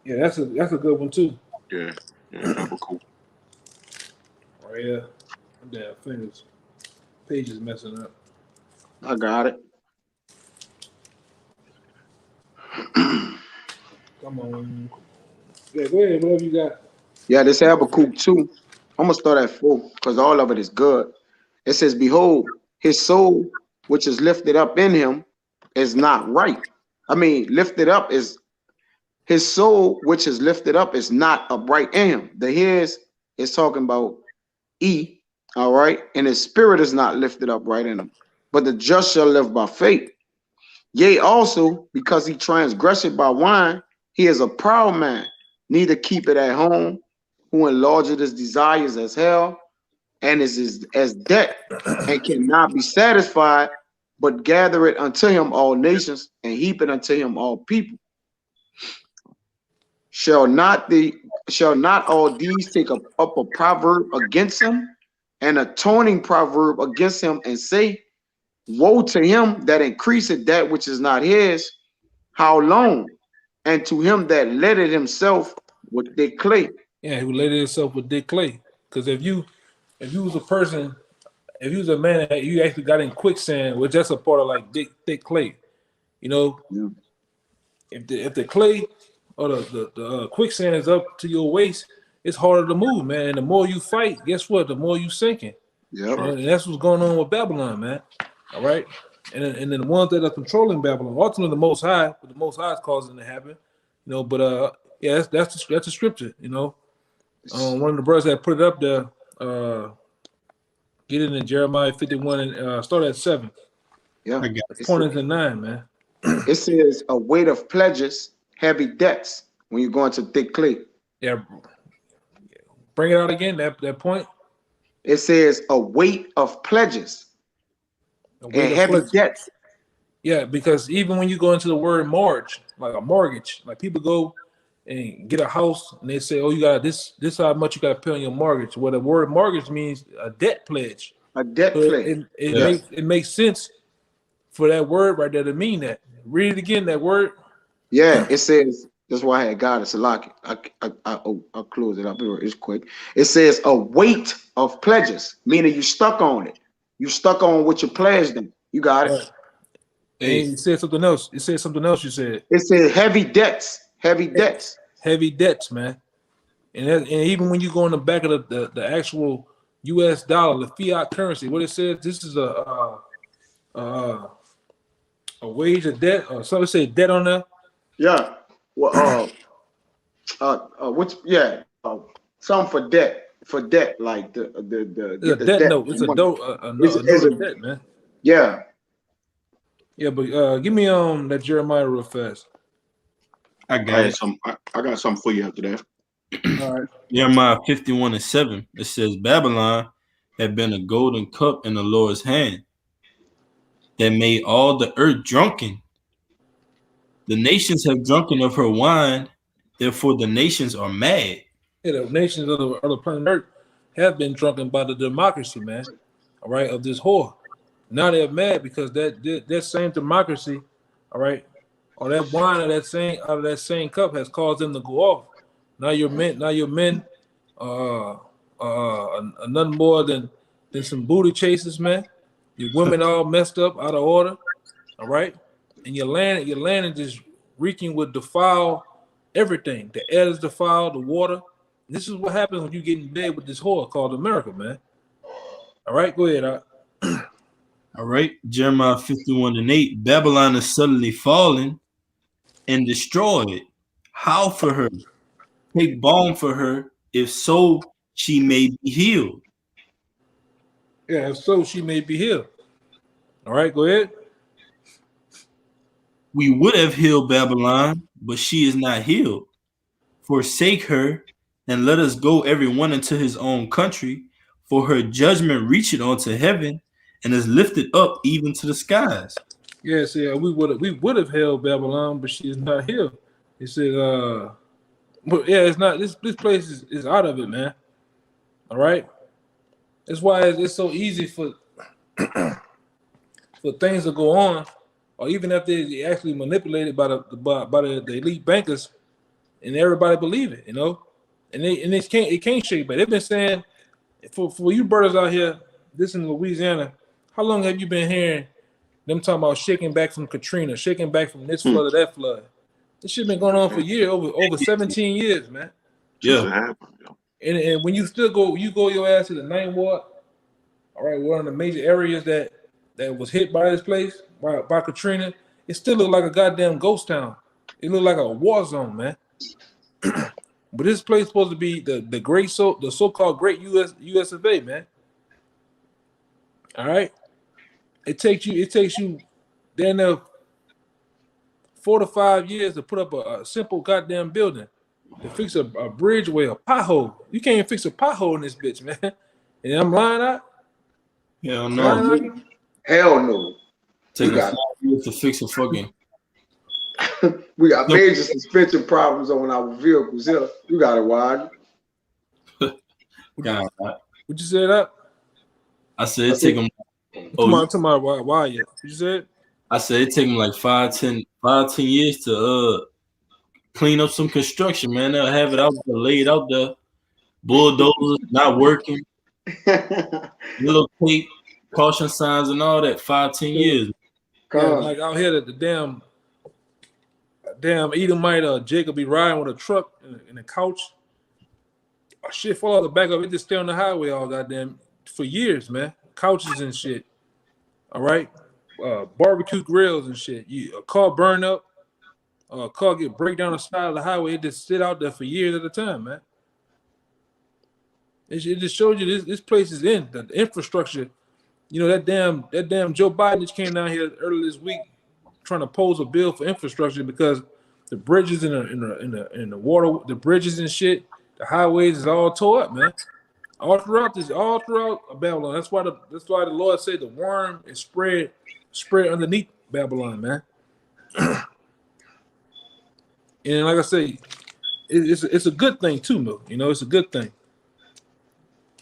Speaker 1: yeah, that's a good one too.
Speaker 2: Yeah, cool.
Speaker 1: Oh yeah, damn fingers, page is messing up.
Speaker 3: I got it.
Speaker 1: Come on. Yeah, go ahead. Whatever you got.
Speaker 3: Yeah, this Habakkuk 2. I'm gonna start at 4 because all of it is good. It says, "Behold, his soul, which is lifted up in him, is not right." I mean, lifted up is his soul, which is lifted up, is not upright in him. The his is talking about E, all right, and his spirit is not lifted up right in him. But the just shall live by faith. Yea, also because he transgressed by wine, he is a proud man, neither keep it at home, who enlargeth his desires as hell, and is as debt, and cannot be satisfied, but gather it unto him all nations, and heap it unto him all people. Shall not all these take up a proverb against him, an atoning proverb against him, and say, woe to him that increaseth that which is not his, how long? And to him that letteth himself with thick clay.
Speaker 1: Yeah, who laid himself with thick clay. Because if you was a person, if you was a man that you actually got in quicksand, which that's a part of like thick clay, you know.
Speaker 3: Yeah.
Speaker 1: If the clay or the quicksand is up to your waist, it's harder to move, man. And the more you fight, guess what? The more you sinking.
Speaker 3: Yep.
Speaker 1: And that's what's going on with Babylon, man. All right. And then the ones that are controlling Babylon, ultimately the Most High, but the Most High is causing it to happen, you know. But yeah, that's the scripture, you know. One of the brothers that put it up there, get it in Jeremiah 51 and start at 7.
Speaker 3: Yeah.
Speaker 1: It's pointing to 9, man.
Speaker 3: It says a weight of pledges, heavy debts when you go into thick clay.
Speaker 1: Yeah. Bring it out again, that point.
Speaker 3: It says a weight of pledges and heavy debts.
Speaker 1: Yeah, because even when you go into the word mortgage, like a mortgage, like people go and get a house and they say, oh, you got this how much you got to pay on your mortgage. Well, the word mortgage means a debt pledge.
Speaker 3: A debt pledge.
Speaker 1: It makes sense for that word right there to mean that. Read it again, that word.
Speaker 3: Yeah, it says, that's why I had got it. So lock it. I'll close it up here. It's quick. It says a weight of pledges, meaning you stuck on it. You stuck on what you pledged them. You got it.
Speaker 1: Right. And you said something else. It said something else you said.
Speaker 3: It said heavy debts. Heavy debts.
Speaker 1: Heavy debts, man. And even when you go in the back of the actual U.S. dollar, the fiat currency, what it says, this is a wage of debt, or something say debt on there.
Speaker 3: Yeah. Well, some for debt, like the
Speaker 1: debt note. It's a note of debt, man.
Speaker 3: Yeah.
Speaker 1: Yeah, but give me that Jeremiah real fast.
Speaker 2: I got something for you after that.
Speaker 1: All right.
Speaker 4: Jeremiah 51 and 7. It says, Babylon had been a golden cup in the Lord's hand that made all the earth drunken. The nations have drunken of her wine, therefore the nations are mad.
Speaker 1: Yeah, the nations of the planet Earth have been drunken by the democracy, man. All right, of this whore. Now they're mad because that same democracy, all right, or that wine out of that same cup has caused them to go off. Now your men, nothing more than some booty chasers, man. Your women all messed up, out of order, all right, and your land is just reeking with defiled everything. The air is defiled, the water. This is what happens when you get in bed with this whore called America, man. All right, go ahead.
Speaker 4: All right, Jeremiah 51 and 8. Babylon is suddenly fallen, and destroy it. How for her? Take balm for her, if so she may be healed.
Speaker 1: Yeah, if so, she may be healed. All right, go ahead.
Speaker 4: We would have healed Babylon, but she is not healed. Forsake her, and let us go every one into his own country, for her judgment reacheth unto heaven, and is lifted up even to the skies.
Speaker 1: Yes, yeah, we would have held Babylon, but she is not here. He said, but yeah, it's not this place is out of it, man. All right. That's why it's so easy for things to go on, or even if they actually manipulated by the elite bankers, and everybody believe it, you know, and it can't shake. But they've been saying for you brothers out here, this in Louisiana, how long have you been hearing them talking about shaking back from Katrina, shaking back from this flood or that flood? This shit been going on for years, over 17 years, man.
Speaker 2: Since
Speaker 4: Yeah.
Speaker 2: it happened, yo.
Speaker 1: And when you still go your ass to the ninth ward, all right, one of the major areas that was hit by this place by Katrina, it still looked like a goddamn ghost town. It looked like a war zone, man. But this place supposed to be the so-called great US of A, man. All right. It takes you down there 4 to 5 years to put up a simple goddamn building to fix a bridgeway, a pothole. You can't even fix a pothole in this bitch, man. And I'm lying out.
Speaker 4: Hell
Speaker 1: Lying
Speaker 4: no.
Speaker 1: out.
Speaker 3: Hell no.
Speaker 4: Taking
Speaker 3: got
Speaker 4: 5 years to fix a fucking.
Speaker 3: We got major suspension problems on our vehicles here. You got it, wide.
Speaker 4: God,
Speaker 1: Would you say that?
Speaker 4: I said it take them.
Speaker 1: Come on, why you? You said?
Speaker 4: I said it take them like 10 years to clean up some construction, man. They'll have it out there, laid out there. Bulldozers not working. Little tape, caution signs, and all that. 10 years.
Speaker 1: Yeah, like out here, the damn Edomite Jacob be riding with a truck in a couch. Oh, shit fall out the back of it, just stay on the highway all goddamn for years, man. Couches and shit. All right, barbecue grills and shit. A car burn up, a car get break down the side of the highway. It just sit out there for years at a time, man. It just shows you this place is in the infrastructure. You know that damn Joe Biden just came down here earlier this week trying to pose a bill for infrastructure because the bridges in the water, the bridges and shit, the highways is all tore up, man. All throughout Babylon. That's why the Lord said the worm is spread underneath Babylon, man. And like I say, it's a good thing too, Mo. You know, it's a good thing.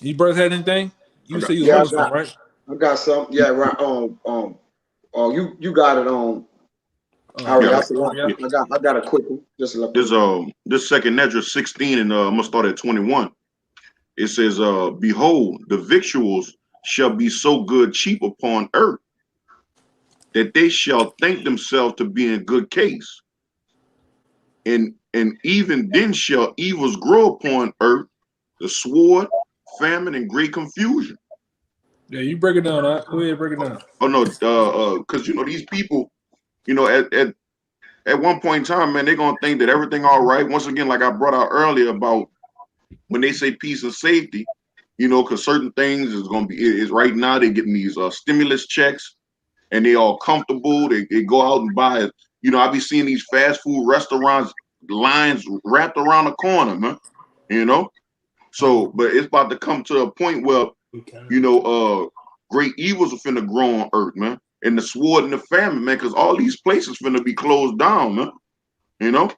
Speaker 1: You brothers had anything? You say you was something, right?
Speaker 3: I got some. Yeah, right. Oh, you got it on. All right, I got a quick one. Just a
Speaker 2: this second Nedra 16, and I'm gonna start at 21. It says, behold, the victuals shall be so good cheap upon earth that they shall think themselves to be in good case. And even then shall evils grow upon earth, the sword, famine, and great confusion.
Speaker 1: Yeah, you break it down. Go ahead, break it down.
Speaker 2: Oh no, because you know these people, you know, at one point in time, man, they're gonna think that everything all right. Once again, like I brought out earlier about when they say peace and safety, you know, because certain things is gonna be is right now they're getting these stimulus checks, and they all comfortable. They go out and buy it. You know, I be seeing these fast food restaurants lines wrapped around the corner, man. You know, so but it's about to come to a point where you know, great evils are finna grow on earth, man. And the sword and the famine, man, because all these places finna be closed down, man. You know,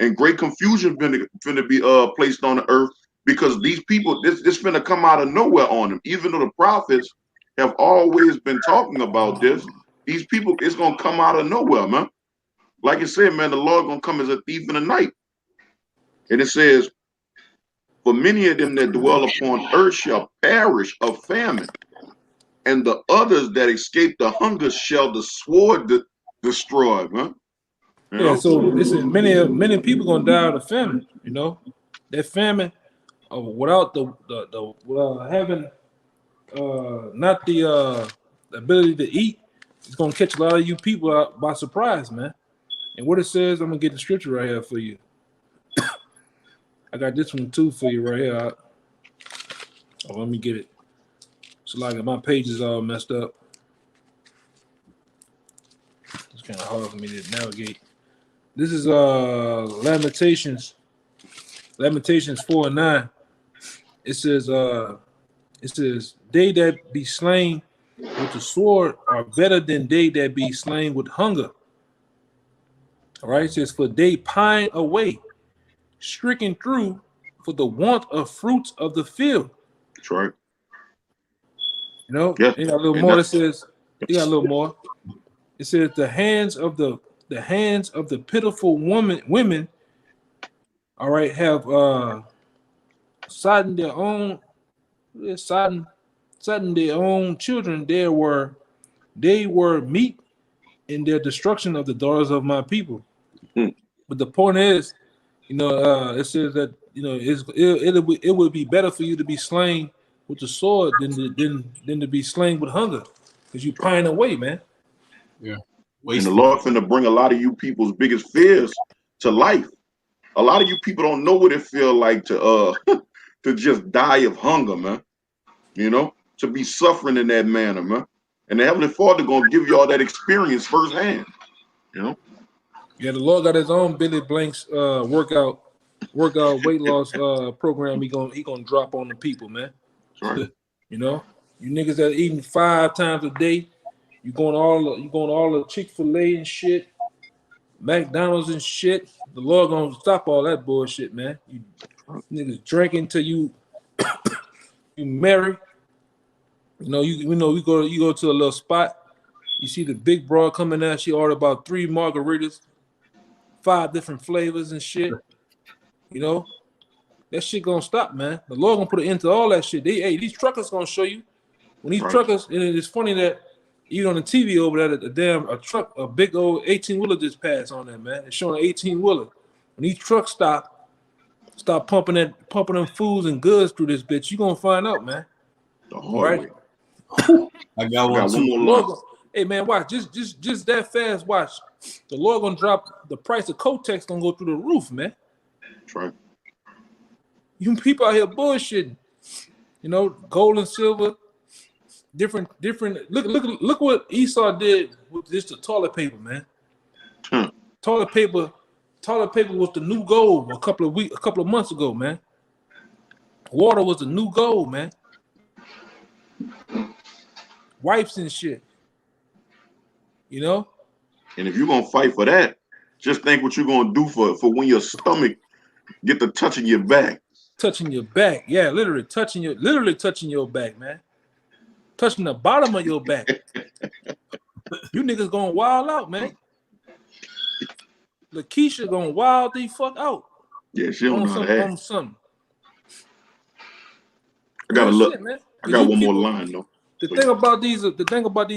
Speaker 2: and great confusion finna be placed on the earth because these people, this finna come out of nowhere on them. Even though the prophets have always been talking about this, these people, it's gonna come out of nowhere, man. Like I said, man, the Lord gonna come as a thief in the night. And it says, for many of them that dwell upon earth shall perish of famine, and the others that escape the hunger shall the sword destroy, man. You know?
Speaker 1: So listen, many people gonna die of the famine. You know, that famine without having not the ability to eat, it's gonna catch a lot of you people out by surprise, man. And what it says, I'm gonna get the scripture right here for you. I got this one too for you right here. Oh, let me get it. So like my page is all messed up. It's kind of hard for me to navigate. This is Lamentations 4:9. It says they that be slain with the sword are better than they that be slain with hunger. All right, it says, for they pine away, stricken through for the want of fruits of the field.
Speaker 2: That's right.
Speaker 1: You know,
Speaker 2: Yes.
Speaker 1: you got a little more. It says, you got a little more. It says the hands of the pitiful women, all right, have sodden their own children. They were meat in their destruction of the daughters of my people. But the point is, you know, it says that, you know, it would be better for you to be slain with the sword than to be slain with hunger, because you pine away, man.
Speaker 4: Yeah.
Speaker 2: And the Lord finna bring a lot of you people's biggest fears to life. A lot of you people don't know what it feel like to to just die of hunger, man. You know, to be suffering in that manner, man. And the Heavenly Father gonna give you all that experience firsthand. You know.
Speaker 1: Yeah, the Lord got his own Billy Blanks workout weight loss program. He gonna drop on the people, man.
Speaker 2: Right.
Speaker 1: You know, you niggas that eating 5 times a day, you going all the Chick-fil-A and shit, McDonald's and shit. The Lord gonna stop all that bullshit, man. You niggas drinking till you marry. You go to a little spot. You see the big broad coming out. She ordered about 3 margaritas, 5 different flavors and shit. You know, that shit gonna stop, man. The Lord gonna put an end to all that shit. These truckers gonna show you when these truckers. And it's funny that even on the TV over there, a big old 18-wheeler just passed on there, man. It's showing an 18-wheeler. When these trucks stop pumping them foods and goods through this bitch, you gonna find out, man.
Speaker 2: The hard way.
Speaker 4: I got one too.
Speaker 1: Hey man, watch just that fast. Watch, the Lord gonna drop the price of Kotex, gonna go through the roof, man.
Speaker 2: That's right.
Speaker 1: You people out here bullshitting. You know, gold and silver, different. Look what Esau did with just the toilet paper, man. Toilet paper was the new gold a couple of months ago, man. Water was the new gold, man. Wipes and shit. You know?
Speaker 2: And if you're gonna fight for that, just think what you're gonna do for when your stomach get to touching your back.
Speaker 1: Touching your back. Yeah, literally touching your back, man. Touching the bottom of your back. You niggas gonna wild out, man. Lakeisha gonna wild the fuck out.
Speaker 2: Yeah, she don't know how to act.
Speaker 1: On something.
Speaker 2: I got one more line though.
Speaker 1: The thing about these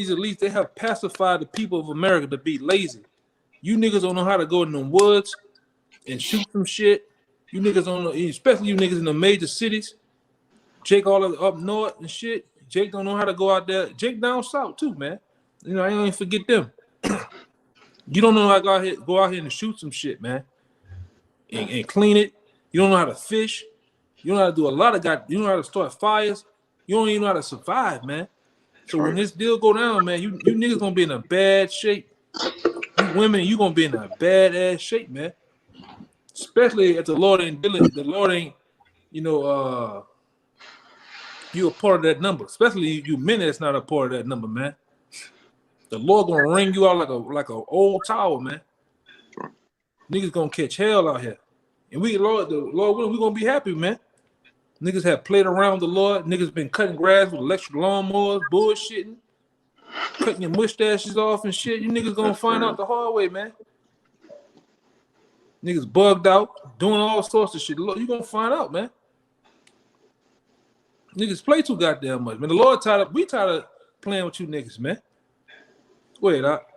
Speaker 1: elites, they have pacified the people of America to be lazy. You niggas don't know how to go in the woods and shoot some shit. You niggas don't know, especially you niggas in the major cities. Jake all up north and shit. Jake don't know how to go out there. Jake down south too, man. You know, I ain't even forget them. You don't know how to go out here and shoot some shit, man. And clean it. You don't know how to fish. You don't know how to do a lot of you don't know how to start fires. You don't even know how to survive, man. So when this deal go down, man, you niggas gonna be in a bad shape. You women, you gonna be in a bad ass shape, man. Especially if the Lord ain't, you know, you a part of that number. Especially you men that's not a part of that number, man. The Lord gonna wring you out like a old towel, man. Niggas gonna catch hell out here, and the Lord willing, we gonna be happy, man. Niggas have played around with the Lord. Niggas been cutting grass with electric lawnmowers, bullshitting, cutting your mustaches off and shit. You niggas gonna find out the hard way, man. Niggas bugged out, doing all sorts of shit. You gonna find out, man. Niggas play too goddamn much, man. The Lord we tired of playing with you niggas, man. Go ahead, Doc.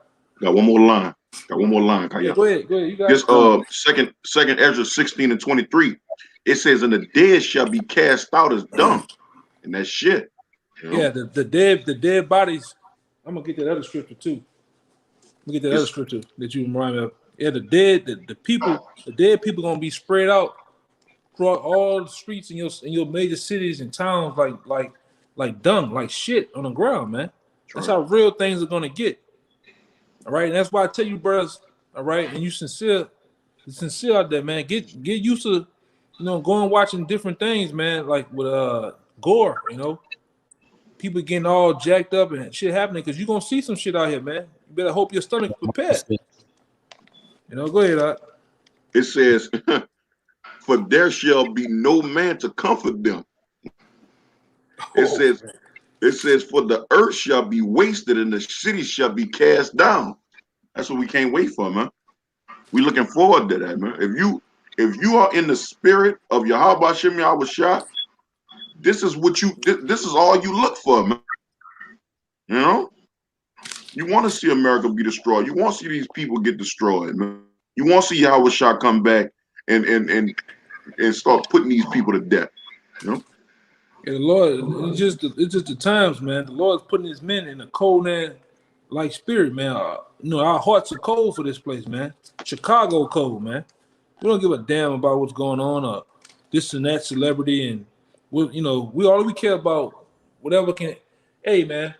Speaker 2: Got one more line.
Speaker 1: Yeah, go ahead. You got
Speaker 2: this second Ezra 16 and 23. It says, and the dead shall be cast out as dung. And that's shit. You know?
Speaker 1: Yeah, the dead bodies. I'm gonna get that other scripture too. Let me get that other scripture that you remind me of. Yeah, the dead people gonna be spread out throughout all the streets in your major cities and towns like dung, like shit on the ground, man. That's how real things are gonna get. All right, and that's why I tell you, brothers. All right, and you sincere out there, man. Get used to, going watching different things, man. Like with gore, people getting all jacked up and shit happening because you're gonna see some shit out here, man. You better hope your stomach prepared. Go ahead, Art.
Speaker 2: It says, "For there shall be no man to comfort them." It says, "For the earth shall be wasted and the city shall be cast down." That's what we can't wait for, man. We looking forward to that, man. If you are in the spirit of Yahweh Shem Yahushua, this is all you look for, man. You want to see America be destroyed. You want to see these people get destroyed, man. You want to see Yahushua come back and start putting these people to death.
Speaker 1: Yeah, the Lord, it's just the times, man. The Lord's putting his men in a cold and like spirit, man. Our hearts are cold for this place, man. Chicago cold, man. We don't give a damn about what's going on or this and that celebrity, and we care about whatever can. Hey, man,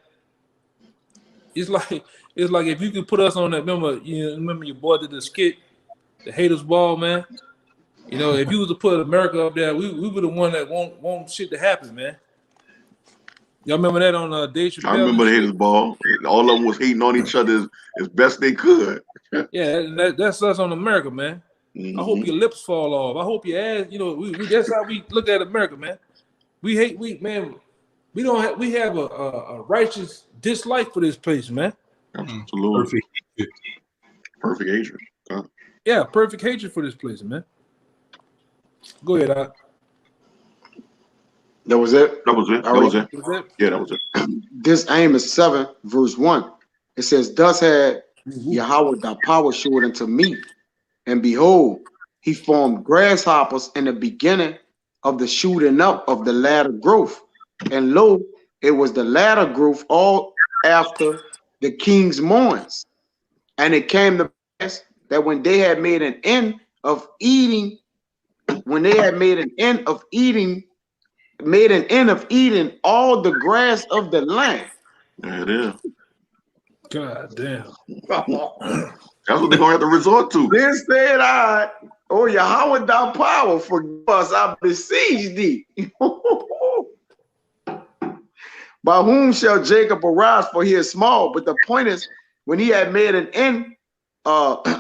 Speaker 1: it's like if you could put us on that. Remember your boy did the skit, the haters ball, man. If you was to put America up there, we were the one that want shit to happen, man. Y'all remember that on Dave Chappelle?
Speaker 2: I remember the haters ball. All of them was hating on each other as best they could.
Speaker 1: Yeah, that's us on America, man. I hope your lips fall off. I hope your ass. That's how we look at America, man. We have a righteous dislike for this place, man.
Speaker 2: Absolutely. Perfect hatred.
Speaker 1: Yeah, perfect hatred for this place, man. Go ahead, Doc.
Speaker 3: That was it?
Speaker 2: That was it. That was it. Yeah, that was it.
Speaker 3: This Amos 7, verse 1. It says, "Thus had Yahweh thy power showed unto me, and behold, he formed grasshoppers in the beginning of the shooting up of the latter growth. And lo, it was the latter growth all after the king's mourns. And it came to pass that when they had made an end of eating all the grass of the land."
Speaker 2: There it is.
Speaker 1: God damn.
Speaker 2: That's what they're gonna have to resort to.
Speaker 3: Then said I, "Oh Yahweh thy power, forgive us, I beseech thee." "By whom shall Jacob arise? For he is small." But the point is, when he had made an end,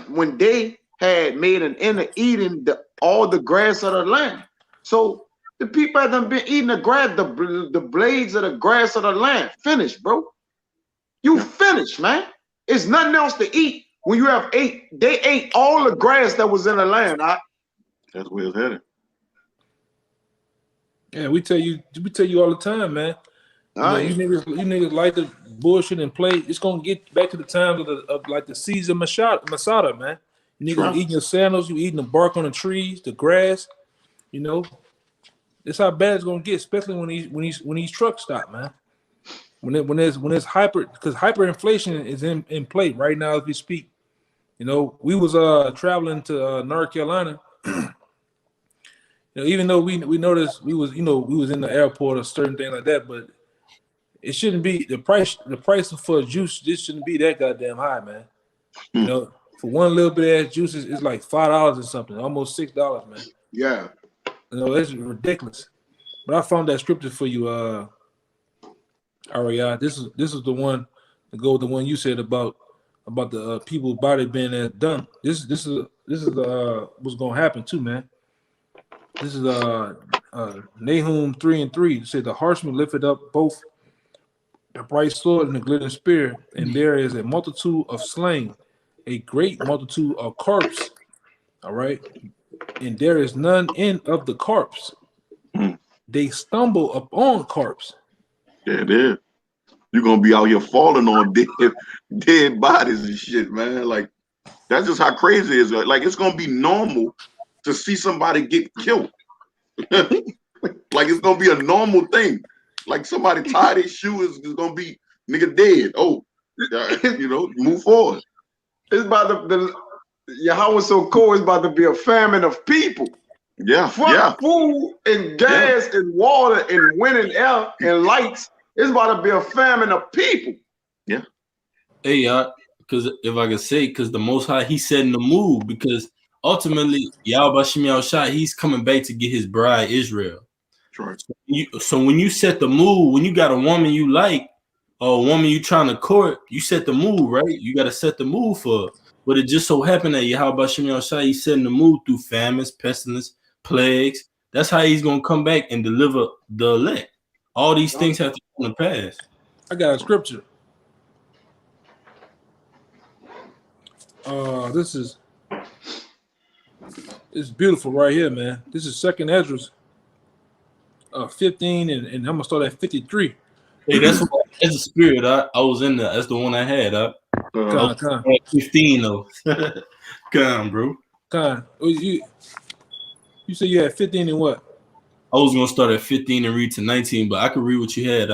Speaker 3: when they had made an end of eating all the grass of the land. So the people have been eating the grass, the blades of the grass of the land. Finished, bro. You finished, man. It's nothing else to eat. When you have they ate all the grass that was in the land.
Speaker 2: That's where it's headed.
Speaker 1: Yeah, we tell you all the time, man. You niggas like the bullshit and play. It's gonna get back to the times of like the Caesar Masada, man. You niggas eating your sandals, you eating the bark on the trees, the grass. That's how bad it's gonna get, especially when these trucks stop, man. When there's because hyperinflation is in play right now as we speak. We was traveling to North Carolina. Even though we noticed we was in the airport or certain thing like that, but it shouldn't be the price for juice. This shouldn't be that goddamn high, man. For one little bit of ass juice is like $5 or something, almost $6, man.
Speaker 3: Yeah.
Speaker 1: That's ridiculous. But I found that scripture for you, Ariah. This is the one to go with the one you said about the people's body being that done. This is what's gonna happen too, man. This is Nahum 3:3. It said the horseman lifted up both the bright sword and the glittering spear, and there is a multitude of slain, a great multitude of corpse. All right, and there is none end of the corpse. They stumble upon corpse.
Speaker 2: Yeah, it is. You're gonna be out here falling on dead bodies and shit, man. Like that's just how crazy it is. Like it's gonna be normal to see somebody get killed. Like it's gonna be a normal thing. Like somebody tie their shoe is gonna be nigga dead. Oh, move forward.
Speaker 3: It's about Yahweh so cool. It's about to be a famine of people.
Speaker 2: Yeah,
Speaker 3: Fuck food and gas and water and wind and air and lights. It's about to be a famine of people.
Speaker 2: Yeah.
Speaker 4: Hey, because if I could say, because the Most High, He setting the mood, because ultimately, Yahweh Bashim Yahushua, He's coming back to get His bride Israel.
Speaker 2: Right.
Speaker 4: So when you set the mood, when you got a woman you like or a woman you trying to court, you set the mood, right? You got to set the mood for her. But it just so happened that Yahweh Bashim Yahushua, He's setting the mood through famines, pestilence, plagues. That's how He's gonna come back and deliver the elect. All these things have to come to pass.
Speaker 1: I got a scripture. It's beautiful right here, man. This is Second Esdras 15, and I'm gonna start at 53.
Speaker 4: Hey, that's the spirit. I was in there. That's the one I had.
Speaker 1: Con.
Speaker 4: 15 though. Come, bro.
Speaker 1: Con. You said you had 15 and what?
Speaker 4: I was gonna start at 15 and read to 19, but I could read what you had.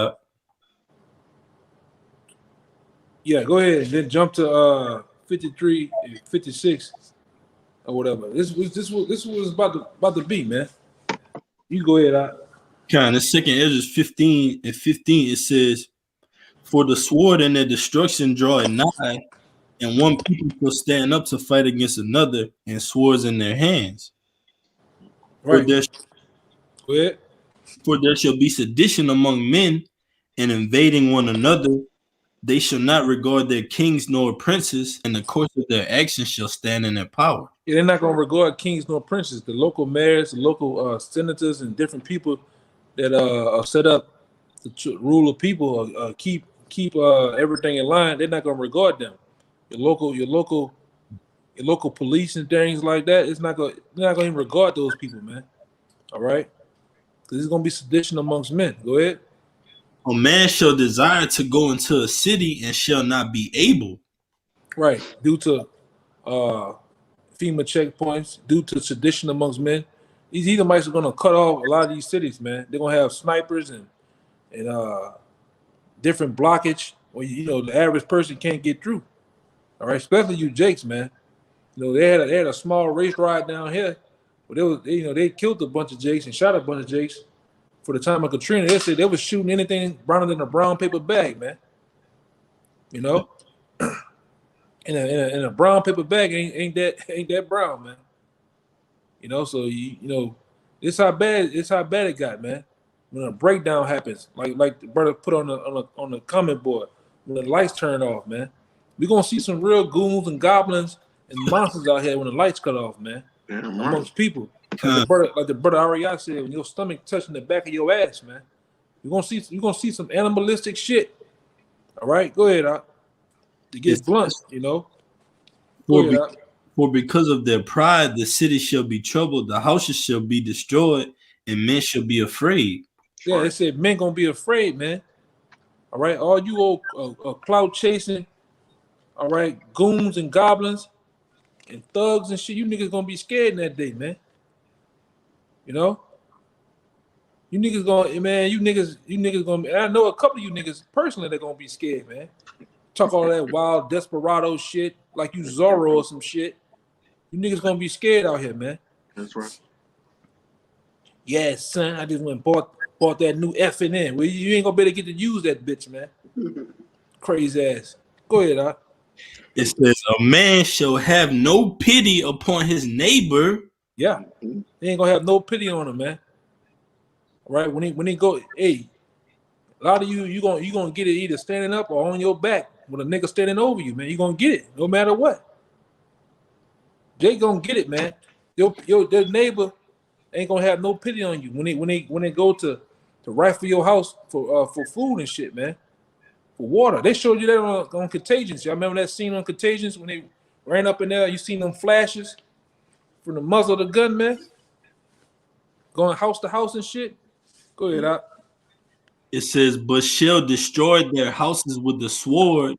Speaker 1: Yeah, go ahead and then jump to 53 and 56 or whatever. This was about to be, man. You go ahead,
Speaker 4: Kind of second Ezra 15 and 15, it says, "For the sword and their destruction draw nigh, and one people will stand up to fight against another, and swords in their hands.
Speaker 1: Right.
Speaker 4: Go ahead. For there shall be sedition among men, and invading one another. They shall not regard their kings nor princes, and the course of their actions shall stand in their power."
Speaker 1: Yeah, they're not going to regard kings nor princes. The local mayors, the local senators, and different people that are set up to rule the people, keep everything in line. They're not going to regard them. Your local police and things like that. They're not going to even regard those people, man. All right, because there's going to be sedition amongst men. Go ahead.
Speaker 4: A man shall desire to go into a city and shall not be able.
Speaker 1: Right, due to FEMA checkpoints, due to sedition amongst men. These Edomites are going to cut off a lot of these cities, man. They're going to have snipers and different blockage where, the average person can't get through. All right, especially you Jakes, man. They had a small race ride down here, but they killed a bunch of Jakes and shot a bunch of Jakes. For the time of Katrina, they said they was shooting anything browner than a brown paper bag, man. In a brown paper bag ain't that brown, man. So it's how bad it got, man. When a breakdown happens, like the brother put on the comment board, when the lights turn off, man, we're gonna see some real goons and goblins and monsters out here when the lights cut off, man. Amongst people. Like the brother Ariah said, when your stomach touching the back of your ass, man, you're gonna see some animalistic shit. All right, go ahead, to get blunt,
Speaker 4: For because of their pride, the city shall be troubled, the houses shall be destroyed, and men shall be afraid.
Speaker 1: Yeah, they said men gonna be afraid, man. All right, all you old clout chasing, all right, goons and goblins and thugs and shit, you niggas gonna be scared in that day, man. You niggas gonna, man, you niggas gonna, and I know a couple of you niggas personally that gonna be scared, man. Talk all that wild desperado shit like you Zorro or some shit. You niggas gonna be scared out here, man.
Speaker 2: That's right.
Speaker 1: Yeah, son, I just went and bought that new F&N. Well, you ain't gonna be able to get to use that bitch, man. Crazy ass. Go ahead,
Speaker 4: It says, a man shall have no pity upon his neighbor.
Speaker 1: Yeah, they ain't gonna have no pity on him, man. All right, when he go, hey, a lot of you gonna get it either standing up or on your back with a nigga standing over you, man. You gonna get it no matter what. They gonna get it, man. Your neighbor ain't gonna have no pity on you when they go to rifle your house for food and shit, man. For water. They showed you that on Contagions. Y'all remember that scene on Contagions when they ran up in there? You seen them flashes from the muzzle of the gun, man? Going house to house and shit. Go ahead, Doc.
Speaker 4: It says, but shall destroy their houses with the sword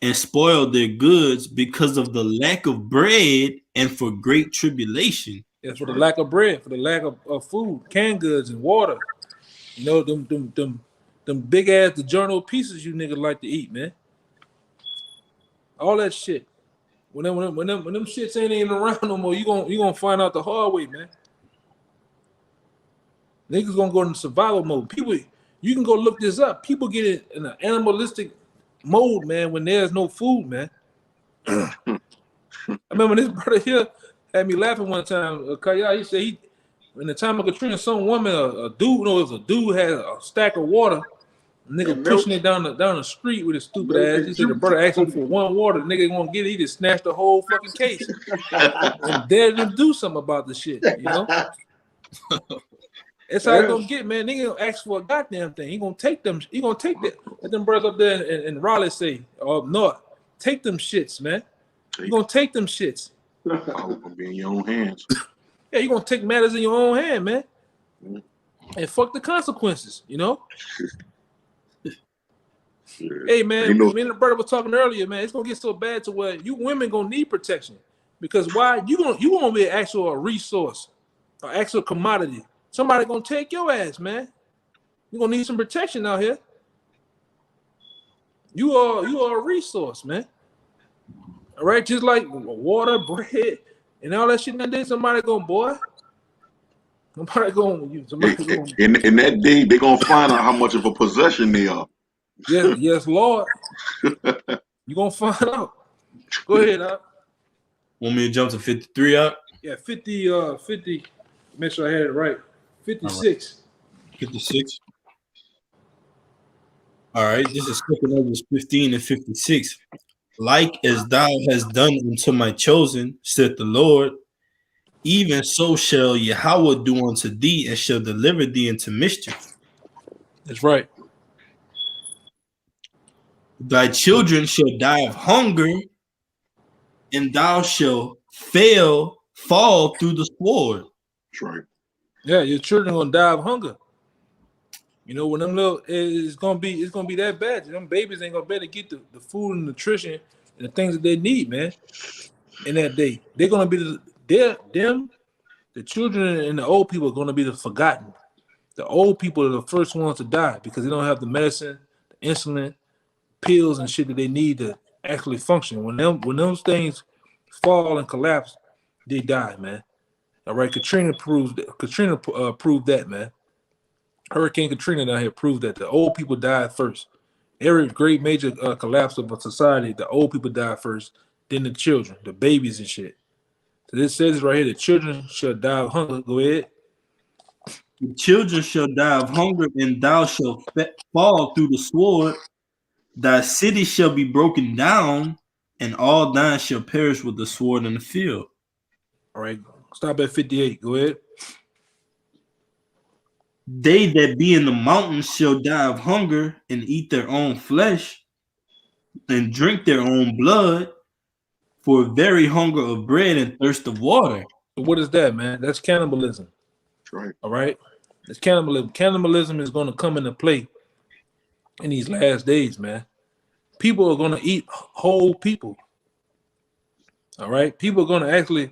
Speaker 4: and spoil their goods because of the lack of bread and for great tribulation.
Speaker 1: Yeah, for the lack of bread, for the lack of food, canned goods and water. Them big ass DiGiorno pieces you niggas like to eat, man. All that shit. when them shits ain't even around no more, you gonna find out the hard way, man. Niggas gonna go into survival mode. People, you can go look this up. People get in an animalistic mode, man, when there's no food, man. I remember this brother here had me laughing one time. Kaya, he said in the time of Katrina, some woman, a dude, it was a dude had a stack of water. Nigga pushing it down the street with his stupid ass. He said the brother asked him for one water. The nigga won't get it. He just snatched the whole fucking case and dared him to do something about the shit. You know, that's how it's gonna get, man. Nigga gonna ask for a goddamn thing. He gonna take them. He gonna take that. Let them brothers up there in Raleigh say, up north, take them shits, man. You gonna take them shits.
Speaker 2: Gonna be in your own hands.
Speaker 1: Yeah, you gonna take matters in your own hand, man. And fuck the consequences, you know. Hey man, me and the brother was talking earlier, man. It's gonna get so bad to where you women gonna need protection because why? You gonna be an actual resource, an actual commodity. Somebody gonna take your ass, man. You gonna need some protection out here. You are a resource, man. All right, just like water, bread, and all that shit. That day, somebody gonna
Speaker 2: In that day, they gonna find out how much of a possession they are.
Speaker 1: Yes, Lord. You gonna find out. Go ahead, Doc.
Speaker 4: Want me to jump to 53 up?
Speaker 1: Yeah, 50. Make sure I had it right. 56.
Speaker 4: 56. All right, this is 2 Ezra 15 and 56. Like as thou hast done unto my chosen, said the Lord, even so shall Yahweh do unto thee, and shall deliver thee into mischief.
Speaker 1: That's right.
Speaker 4: Thy children shall die of hunger, and thou shalt fall through the sword.
Speaker 2: That's right.
Speaker 1: Yeah, your children gonna die of hunger. You know, when them little, it's gonna be that bad. Them babies ain't gonna be able to get the food and nutrition and the things that they need, man. In that day, they're gonna be the children and the old people are gonna be the forgotten. The old people are the first ones to die because they don't have the medicine, the insulin, pills, and shit that they need to actually function. When those things fall and collapse, they die, man. All right, Katrina proved that, man. Hurricane Katrina down here proved that the old people died first. Every great major collapse of a society, the old people died first, then the children, the babies and shit. So this says right here, the children shall die of hunger. Go ahead.
Speaker 4: The children shall die of hunger, and thou shalt fall through the sword. Thy city shall be broken down, and all thine shall perish with the sword in the field.
Speaker 1: All right, stop at 58. Go ahead.
Speaker 4: They that be in the mountains shall die of hunger, and eat their own flesh, and drink their own blood, for very hunger of bread and thirst of water.
Speaker 1: So what is that, man? That's cannibalism.
Speaker 2: That's right.
Speaker 1: All right, it's cannibalism. Cannibalism is going to come into play in these last days, man. People are going to eat whole people. All right, people are going to actually.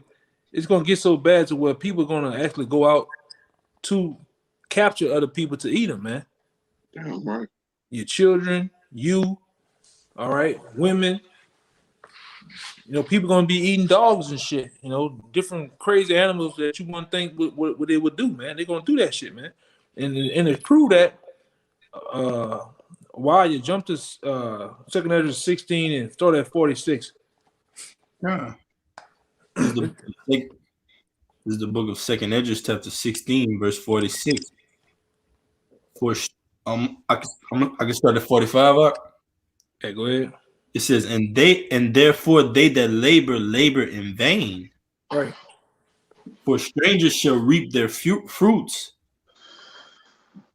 Speaker 1: It's going to get so bad to where people are going to actually go out to capture other people to eat them, man.
Speaker 2: Damn right.
Speaker 1: Your children, you, all right, women. You know, people gonna be eating dogs and shit. You know, different crazy animals that you wouldn't think what they would do, man. They're gonna do that shit, man. And to prove that, why you jump to 2 Ezra 16 and start at 46.
Speaker 4: Yeah. This is the book of 2 Ezra, chapter 16, verse 46. I can start at 45 up.
Speaker 1: Okay, go ahead.
Speaker 4: It says, and therefore they that labor in vain.
Speaker 1: Right.
Speaker 4: For strangers shall reap their fruits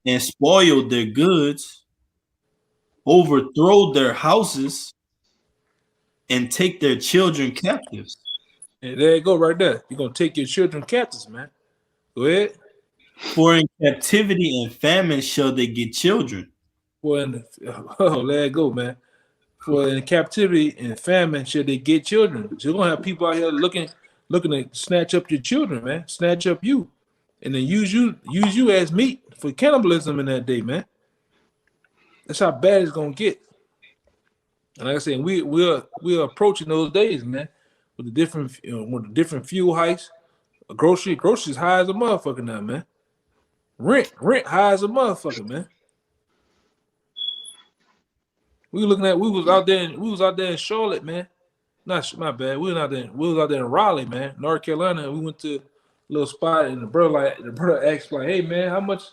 Speaker 4: and spoil their goods, overthrow their houses, and take their children captives.
Speaker 1: And there you go, right there. You're gonna take your children captives, man. Go ahead.
Speaker 4: For in captivity and famine shall they get children.
Speaker 1: There you go, man. For in captivity and famine shall they get children. So you're gonna have people out here looking to snatch up your children, man. Snatch up you, and then use you as meat for cannibalism in that day, man. That's how bad it's gonna get. And like I said, we're approaching those days, man. with the different fuel hikes. Groceries high as a motherfucker now, man. Rent high as a motherfucker, man. We was out there in Charlotte, man. My bad. We was out there in Raleigh, man, North Carolina. We went to a little spot, and the brother asked like, "Hey, man, how much?"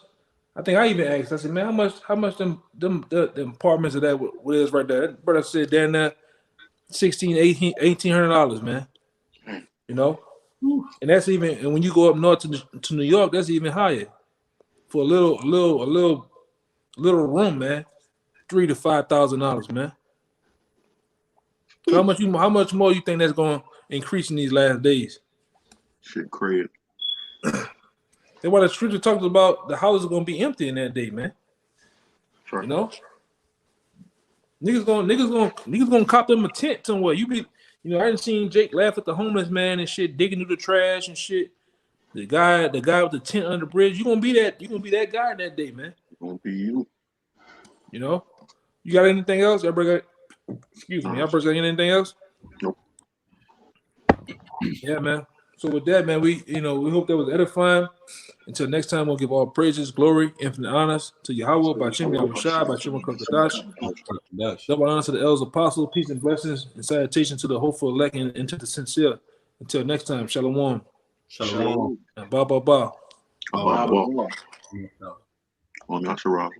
Speaker 1: I think I even asked. I said, "Man, how much them apartments are that what is right there?" That brother said, "Down there, $1,800, man." You know, and that's even. And when you go up north to New York, that's even higher for a little room, man. $3,000 to $5,000, man. So how much more you think that's going to increase in these last days?
Speaker 2: Shit, crazy.
Speaker 1: That's why the scripture talks about the house is going to be empty in that day, man.
Speaker 2: Sure.
Speaker 1: You know, niggas gonna cop them a tent somewhere. I didn't seen Jake laugh at the homeless man and shit, digging through the trash and shit. The guy with the tent under the bridge. You gonna be that guy that day, man.
Speaker 2: Gonna be you.
Speaker 1: You know, you got anything else? Excuse me. Y'all got anything else?
Speaker 2: Nope.
Speaker 1: Yeah, man. So with that, man, we hope that was edifying. Until next time, we'll give all praises, glory, infinite honors to Yahweh, Bashim Yahushua, Bashim Kakadash. Double honor to the elders, apostles, peace and blessings, and salutation to the hopeful elect and to the sincere. Until next time, shalom.
Speaker 4: Shalom.
Speaker 1: And ba ba ba.
Speaker 2: On Yasharah.